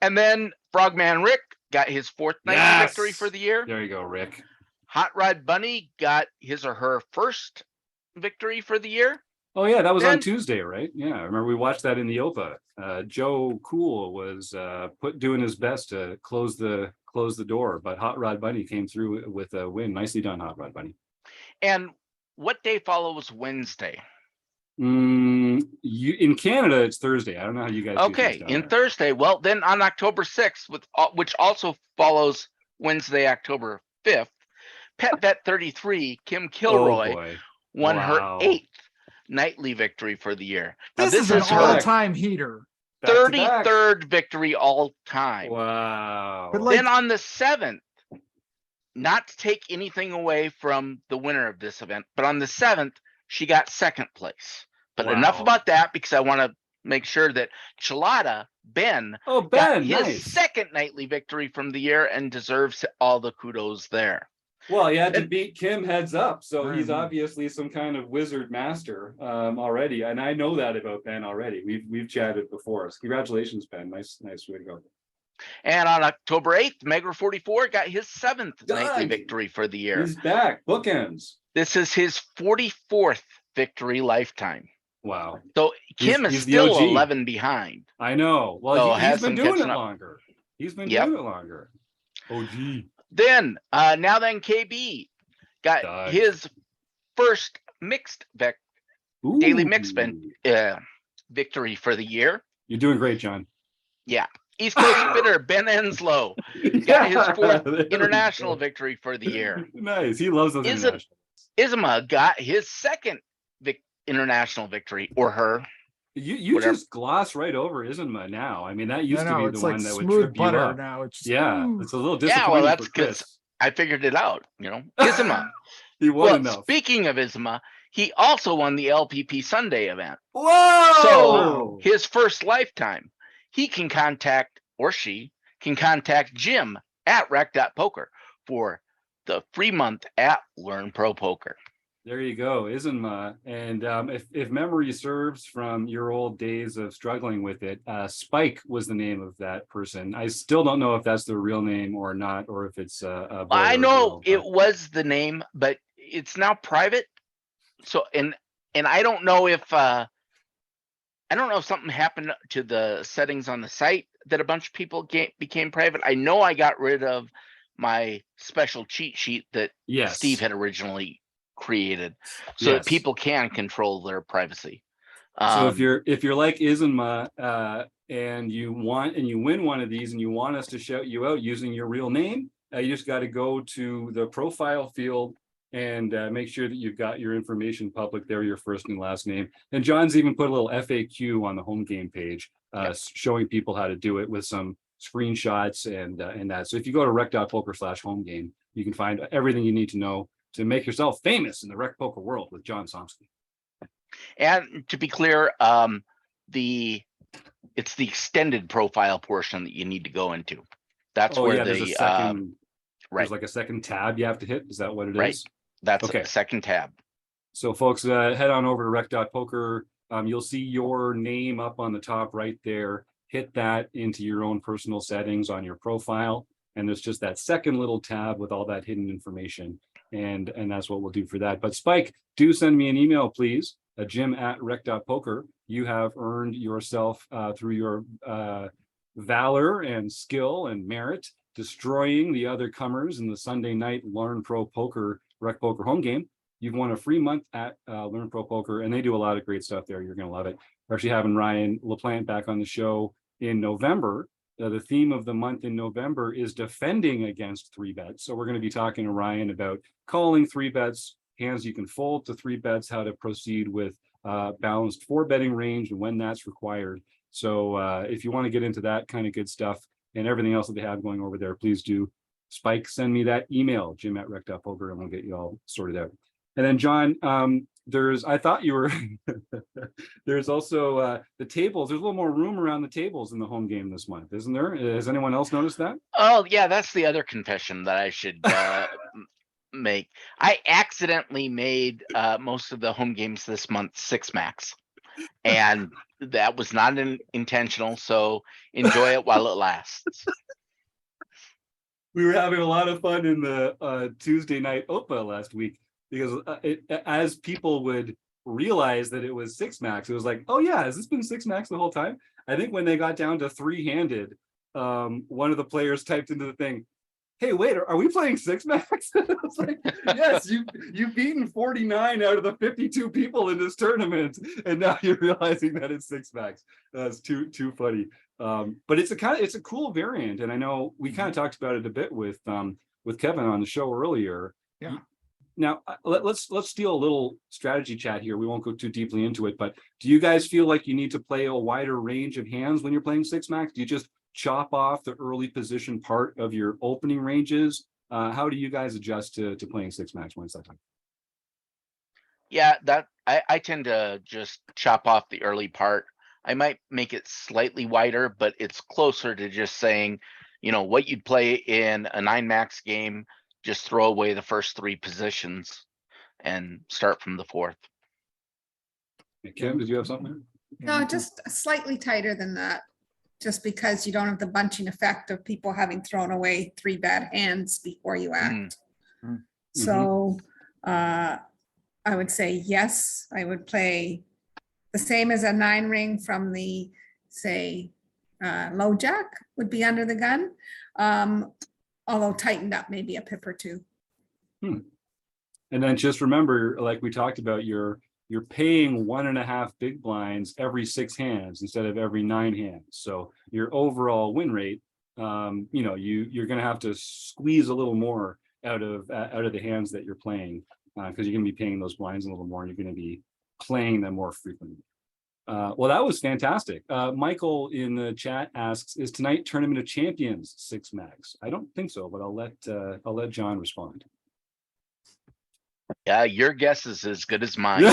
And then Frogman Rick got his 4th nightly Yes! victory for the year. There you go, Rick. Hot Rod Bunny got his or her 1st victory for the year. Oh yeah, that was on Then- Tuesday, right? Yeah, I remember we watched that in the OPA. Joe Cool was doing his best to close the door, but Hot Rod Bunny came through with a win. Nicely done, Hot Rod Bunny. And what day follows Wednesday? In Canada, it's Thursday. I don't know how you guys do Okay, things down in there. Thursday. Well, then on October 6th, which also follows Wednesday, October 5th, Pet Vet 33, Kim Oh Kilroy, boy. won her Wow. 8th nightly victory for the year. Now, This is an her all-time heater. Back to back. 33rd victory all time. Wow. But like, Then on the 7th, not to take anything away from the winner of this event, but on the 7th, she got second place. But enough Wow. about that, because I want to make sure that Chelada, Ben, Oh, got Ben, his nice. second nightly victory from the year and deserves all the kudos there. Well, he had to And- beat Kim heads up, so he's Mhm. obviously some kind of wizard master already, and I know that about Ben already. We've chatted before. So congratulations, Ben. Nice way to go. And on October 8th, Megger 44 got his 7th nightly Doug, victory for the year. He's back. Bookends. This is his 44th victory lifetime. Wow. So Kim He's is the still OG. 11 behind. I know. Well, So he's has been some doing it catching up. longer. He's been Yep. doing it longer. OG. Then, now then, KB got Doug. his first mixed daily mix victory for the year. You're doing great, John. East Coast Spitter Ben Enslow got his fourth There we international go. victory for the year. Nice. He loves those Is it- international. Isma got his second international victory, or her. You Whatever. just gloss right over Isnma now. I mean, that used no, to be it's the like one that would smooth trip you butter up. now. It's just, Yeah, ooh. it's a little Yeah, disappointing well, that's for 'cause Chris. I figured it out, Isma. He won Well, enough. speaking of Isma, he also won the LPP Sunday event. Whoa! So his first lifetime, he can contact, or she can contact Jim at rec.poker for the free month at Learn Pro Poker. There you go, Isma. And if memory serves from your old days of struggling with it, Spike was the name of that person. I still don't know if that's the real name or not, or if it's a boy I or a know girl, it but- was the name, but it's now private. So and I don't know if something happened to the settings on the site that a bunch of people became private. I know I got rid of my special cheat sheet that Yes. Steve had originally created, so that Yes. people can control their privacy. So if you're like Isma and you win one of these and you want us to shout you out using your real name, you just got to go to the profile field and make sure that you've got your information public there, your first and last name. And John's even put a little FAQ on the home game page showing people how to do it with some screenshots and that. So if you go to rec.poker/home game, you can find everything you need to know to make yourself famous in the rec poker world with John Somsky. And to be clear, it's the extended profile portion that you need to go into. That's where there's a second. right. There's like a second tab you have to hit. Is that what it is? Right. That's Okay. the second tab. So folks, head on over to rec.poker. You'll see your name up on the top right there. Hit that into your own personal settings on your profile. And there's just that second little tab with all that hidden information. And that's what we'll do for that. But Spike, do send me an email, please. Jim@rec.poker. You have earned yourself through your valor and skill and merit, destroying the other comers in the Sunday night Learn Pro Poker Rec Poker home game. You've won a free month at Learn Pro Poker, and they do a lot of great stuff there. You're going to love it. We're actually having Ryan LaPlante back on the show in November. The theme of the month in November is defending against 3-bets. So we're going to be talking to Ryan about calling 3-bets, hands you can fold to 3-bets, how to proceed with balanced 4-betting range and when that's required. So if you want to get into that kind of good stuff and everything else that they have going over there, please do. Spike, send me that email, jim@rec.poker, and we'll get you all sorted out. And then John, I thought you were, there's also the tables. There's a little more room around the tables in the home game this month, isn't there? Has anyone else noticed that? Oh yeah, that's the other confession that I should make. I accidentally made most of the home games this month 6 max, and that was not intentional. So enjoy it while it lasts. We were having a lot of fun in the Tuesday night OPA last week because as people would realize that it was six max. It was like, oh yeah, has this been six max the whole time? I think when they got down to three-handed, one of the players typed into the thing, hey, wait, are we playing six max? I was like, yes, you've beaten 49 out of the 52 people in this tournament, and now you're realizing that it's six max. That's too funny. But it's a cool variant, and I know we kind of talked about it a bit with Kevin on the show earlier. Yeah. Now let's steal a little strategy chat here. We won't go too deeply into it, but do you guys feel like you need to play a wider range of hands when you're playing six max? Do you just chop off the early position part of your opening ranges? How do you guys adjust to playing six max when it's that time? Yeah, that I tend to just chop off the early part. I might make it slightly wider, but it's closer to just saying, what you'd play in a 9 max game, just throw away the first 3 positions and start from the 4th. Kim, did you have something? No, just slightly tighter than that, just because you don't have the bunching effect of people having thrown away 3 bad hands before you act. Mm. So I would say, yes, I would play the same as a 9 ring from the, say, low jack would be under the gun, although tightened up maybe a pip or 2. And then just remember, like we talked about, you're paying 1.5 big blinds every 6 hands instead of every 9 hands. So your overall win rate, you're going to have to squeeze a little more out of the hands that you're playing, because you're going to be paying those blinds a little more, and you're going to be playing them more frequently. Well, that was fantastic. Michael in the chat asks, is tonight Tournament of Champions 6 max? I don't think so, but I'll let John respond. Yeah, your guess is as good as mine.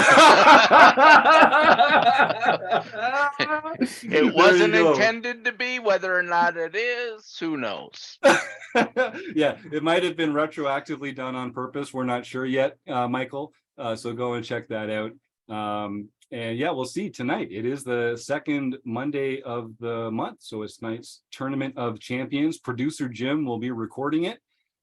It wasn't intended to be. Whether or not it is, who knows? Yeah, it might have been retroactively done on purpose. We're not sure yet, Michael. So go and check that out. And yeah, we'll see tonight. It is the second Monday of the month. So it's tonight's Tournament of Champions. Producer Jim will be recording it.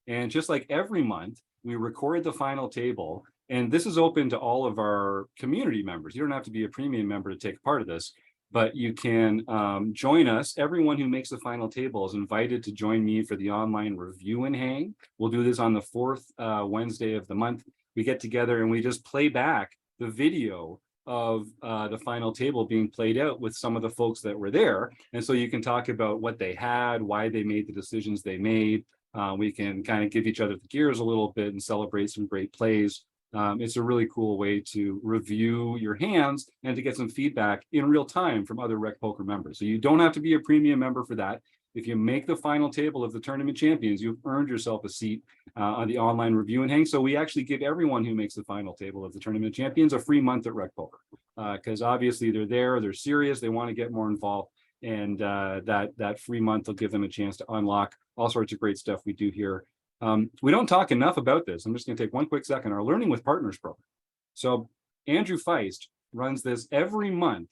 And just like every month, we record the final table. And this is open to all of our community members. You don't have to be a premium member to take part of this, but you can join us. Everyone who makes the final table is invited to join me for the online review and hang. We'll do this on the 4th Wednesday of the month. We get together and we just play back the video of the final table being played out with some of the folks that were there. And so you can talk about what they had, why they made the decisions they made. We can kind of give each other the gears a little bit and celebrate some great plays. It's a really cool way to review your hands and to get some feedback in real time from other RecPoker members. So you don't have to be a premium member for that. If you make the final table of the Tournament Champions, you've earned yourself a seat on the online review and hang. So we actually give everyone who makes the final table of the Tournament Champions a free month at RecPoker, because obviously they're serious, they want to get more involved, and that free month will give them a chance to unlock all sorts of great stuff we do here. We don't talk enough about this. I'm just going to take one quick second. Our Learning with Partners program. So Andrew Feist runs this every month.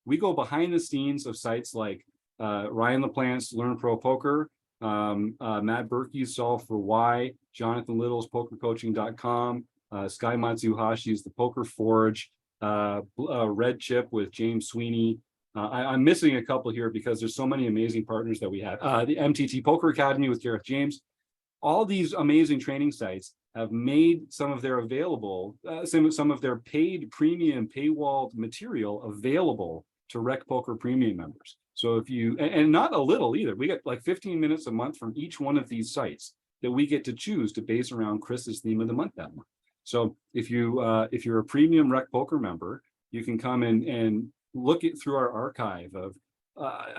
We go behind the scenes of sites like Ryan LaPlante's Learn Pro Poker, Matt Berkey's Solve for Why, Jonathan Little's PokerCoaching.com, Sky Matsuhashi's The Poker Forge, Red Chip with James Sweeney. I'm missing a couple here because there's so many amazing partners that we have. The MTT Poker Academy with Gareth James. All these amazing training sites have made some of their some of their paid premium paywalled material available to RecPoker premium members. So if you, and not a little either, we get like 15 minutes a month from each one of these sites that we get to choose to base around Chris's theme of the month that month. So if you're a premium RecPoker member, you can come and look through our archive of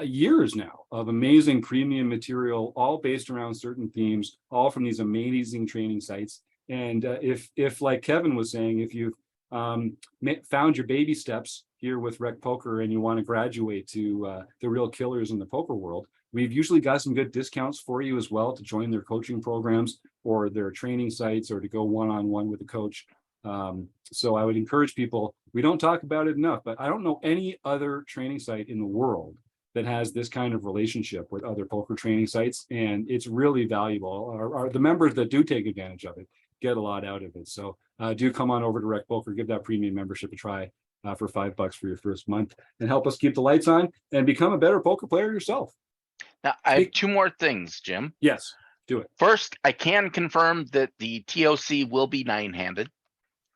years now of amazing premium material, all based around certain themes, all from these amazing training sites. And if like Kevin was saying, if you've found your baby steps here with RecPoker and you want to graduate to the real killers in the poker world, we've usually got some good discounts for you as well to join their coaching programs or their training sites or to go one-on-one with a coach. So I would encourage people, we don't talk about it enough, but I don't know any other training site in the world that has this kind of relationship with other poker training sites, and it's really valuable. The members that do take advantage of it get a lot out of it. So do come on over to RecPoker, give that premium membership a try for $5 for your first month, and help us keep the lights on and become a better poker player yourself. Now, I have two more things, Jim. Yes, do it. First, I can confirm that the TOC will be 9-handed.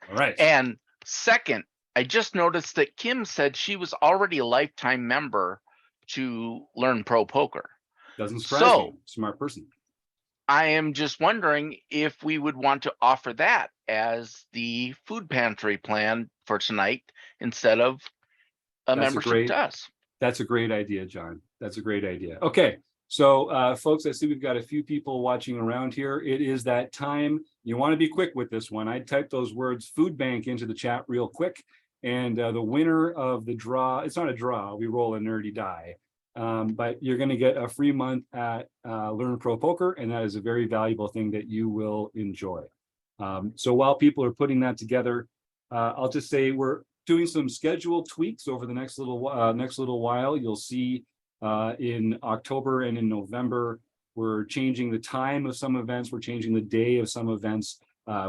All right. And second, I just noticed that Kim said she was already a lifetime member to Learn Pro Poker. Doesn't surprise me. Smart person. I am just wondering if we would want to offer that as the food pantry plan for tonight instead of a membership to us. That's a great idea, John. That's a great idea. Okay. So folks, I see we've got a few people watching around here. It is that time. You want to be quick with this one. I typed those words food bank into the chat real quick. And the winner of the draw, it's not a draw, we roll a nerdy die. But you're going to get a free month at Learn Pro Poker, and that is a very valuable thing that you will enjoy. So while people are putting that together, I'll just say we're doing some schedule tweaks over the next little while. You'll see in October and in November, we're changing the time of some events. We're changing the day of some events.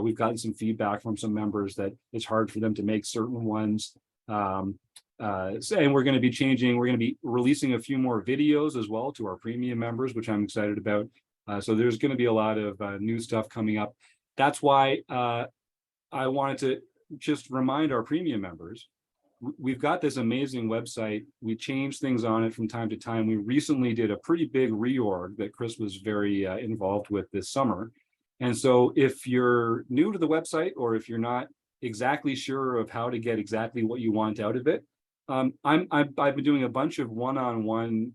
We've gotten some feedback from some members that it's hard for them to make certain ones. And we're going to be releasing a few more videos as well to our premium members, which I'm excited about. So there's going to be a lot of new stuff coming up. That's why I wanted to just remind our premium members, we've got this amazing website. We change things on it from time to time. We recently did a pretty big reorg that Chris was very involved with this summer. And so if you're new to the website, or if you're not exactly sure of how to get exactly what you want out of it, I've been doing a bunch of one-on-one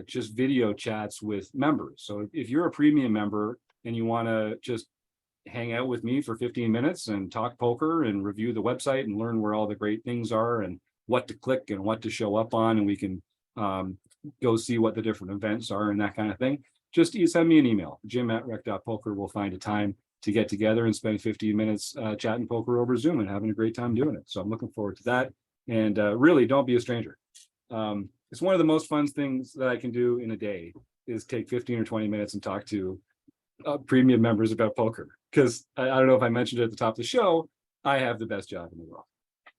just video chats with members. So if you're a premium member and you want to just hang out with me for 15 minutes and talk poker and review the website and learn where all the great things are and what to click and what to show up on, and we can go see what the different events are and that kind of thing, just send me an email, jim@rec.poker. We'll find a time to get together and spend 15 minutes chatting poker over Zoom and having a great time doing it. So I'm looking forward to that. And really, don't be a stranger. It's one of the most fun things that I can do in a day is take 15 or 20 minutes and talk to premium members about poker. Because I don't know if I mentioned it at the top of the show, I have the best job in the world.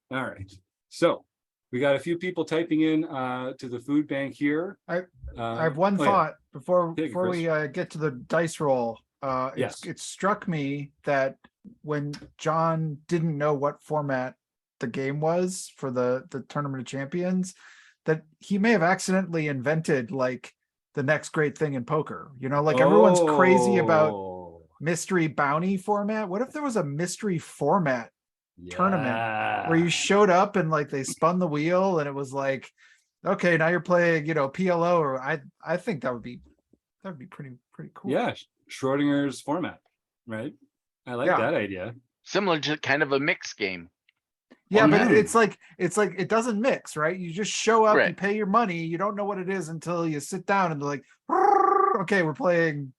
All right. So we got a few people typing in to the food bank here. I have one thought before we get to the dice roll. Yes. It struck me that when John didn't know what format the game was for the Tournament of Champions, that he may have accidentally invented like the next great thing in poker. You know, like everyone's crazy about mystery bounty format. What if there was a mystery format tournament where you showed up and like they spun the wheel and it was like, okay, now you're playing, you know, PLO, or I think that would be pretty cool. Yeah, Schrodinger's format, right? I like that idea. Similar to kind of a mixed game. Yeah, but it's like it doesn't mix, right? You just show up, you pay your money, you don't know what it is until you sit down and they're like, okay, we're playing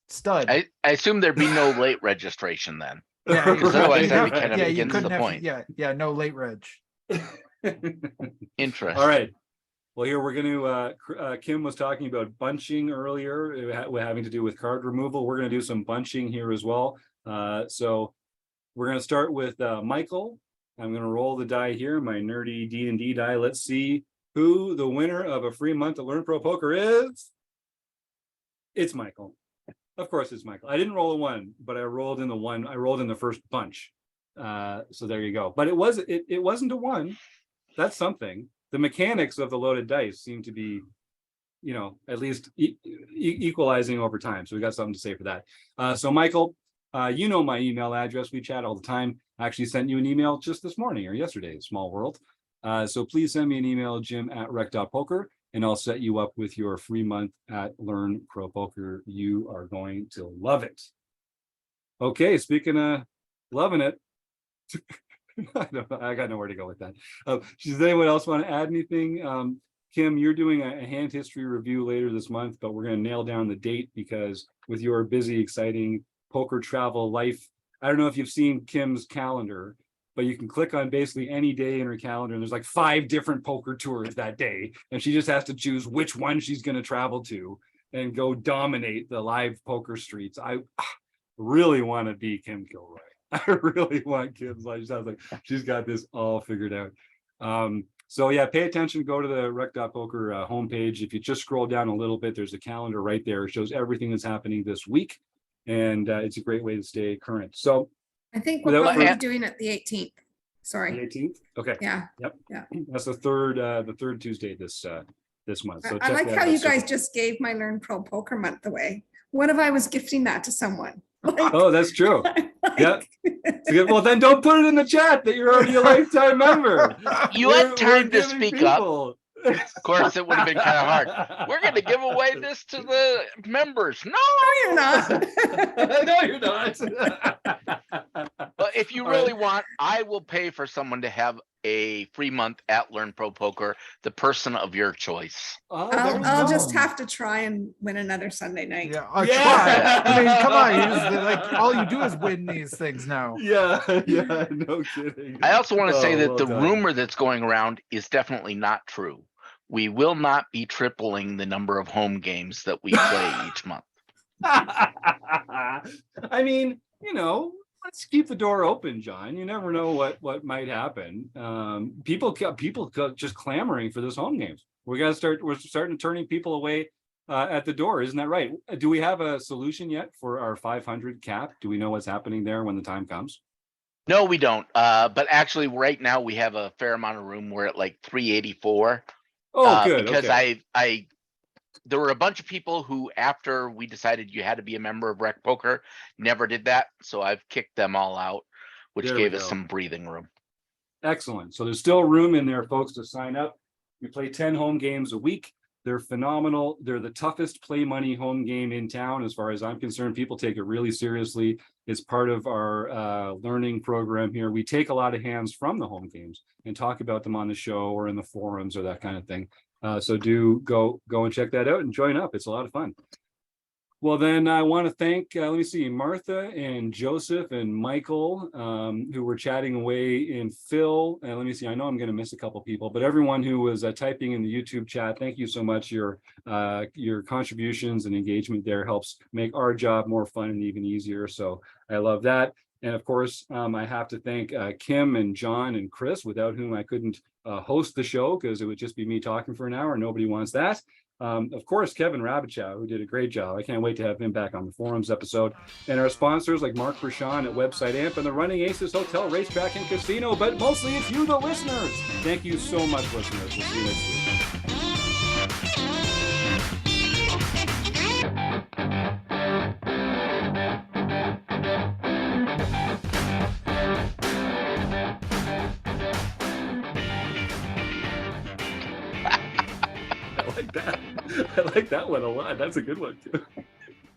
stud. I assume there'd be no late registration then. Yeah, because otherwise that'd be kind of you against couldn't the have, point. Yeah, no late reg. Interesting. All right. Well, here we're going to, Kim was talking about bunching earlier, having to do with card removal. We're going to do some bunching here as well. So we're going to start with Michael. I'm going to roll the die here, my nerdy D&D die. Let's see who the winner of a free month at Learn Pro Poker is. It's Michael. Of course it's Michael. I didn't roll a 1, but I rolled in the first bunch. So there you go. But it wasn't a 1. That's something. The mechanics of the loaded dice seem to be, you know, at least equalizing over time. So we got something to say for that. So Michael, you know my email address. We chat all the time. I actually sent you an email just this morning or yesterday, small world. So please send me an email, jim@rec.poker, and I'll set you up with your free month at Learn Pro Poker. You are going to love it. Okay, speaking of loving it, I got nowhere to go with that. Does anyone else want to add anything? Kim, you're doing a hand history review later this month, but we're going to nail down the date because with your busy, exciting poker travel life, I don't know if you've seen Kim's calendar, but you can click on basically any day in her calendar and there's like 5 different poker tours that day. And she just has to choose which one she's going to travel to and go dominate the live poker streets. really want to be Kim Kilroy. I really want Kim's life. She sounds like she's got this all figured out. So yeah, pay attention. Go to the rec.poker homepage. If you just scroll down a little bit, there's a calendar right there. It shows everything that's happening this week, and it's a great way to stay current. So I think we're Without probably doing it the 18th. the Sorry. 18th. Okay. Yeah. That's the third Tuesday this month. So I check like that how out. you So- guys just gave my Learn Pro Poker Month away. What if I was gifting that to someone? Like- Oh, that's true. like- Yeah. So, well, then don't put it in the chat that you're already a lifetime member. You We're- had time we're to giving speak up. people- Of course, it would have been kind of hard. We're going to give away this to the members. No, No, you're not. No, you're not. but if you All really right. want, I will pay for someone to have a free month at Learn Pro Poker, the person of your choice. Oh, there you I'll go. just have to try and win another Sunday night. Yeah, I Yeah. try. I mean, come on, you just, like all you do is win these things now. Yeah, no kidding. I also want to say Oh, that well the done. rumor that's going around is definitely not true. We will not be tripling the number of home games that we play each month. I mean, let's keep the door open, John. You never know what might happen. People just clamoring for this home games. We're starting turning people away at the door. Isn't that right? Do we have a solution yet for our 500 cap? Do we know what's happening there when the time comes? No, we don't. But actually, right now we have a fair amount of room. We're at like 384. Oh, good. Because Okay. there were a bunch of people who, after we decided you had to be a member of RecPoker, never did that. So I've kicked them all out, which There we gave us go. some breathing room. Excellent. So there's still room in there, folks, to sign up. We play 10 home games a week. They're phenomenal. They're the toughest play money home game in town, as far as I'm concerned. People take it really seriously. It's part of our learning program here. We take a lot of hands from the home games and talk about them on the show or in the forums or that kind of thing. So do go and check that out and join up. It's a lot of fun. Well, then I want to thank, let me see, Martha and Joseph and Michael, who were chatting away, and Phil. And let me see, I know I'm going to miss a couple people, but everyone who was typing in the YouTube chat, thank you so much. Your contributions and engagement there helps make our job more fun and even easier. So I love that. And of course, I have to thank Kim and John and Chris, without whom I couldn't host the show, because it would just be me talking for an hour. Nobody wants that. Of course, Kevin Rabichow, who did a great job. I can't wait to have him back on the forums episode. And our sponsors like Mark Bershon at Website Amp and the Running Aces Hotel, Racetrack, and Casino. But mostly it's you, the listeners. Thank you so much, listeners. We'll see you next week. I like that. I like that one a lot. That's a good one too.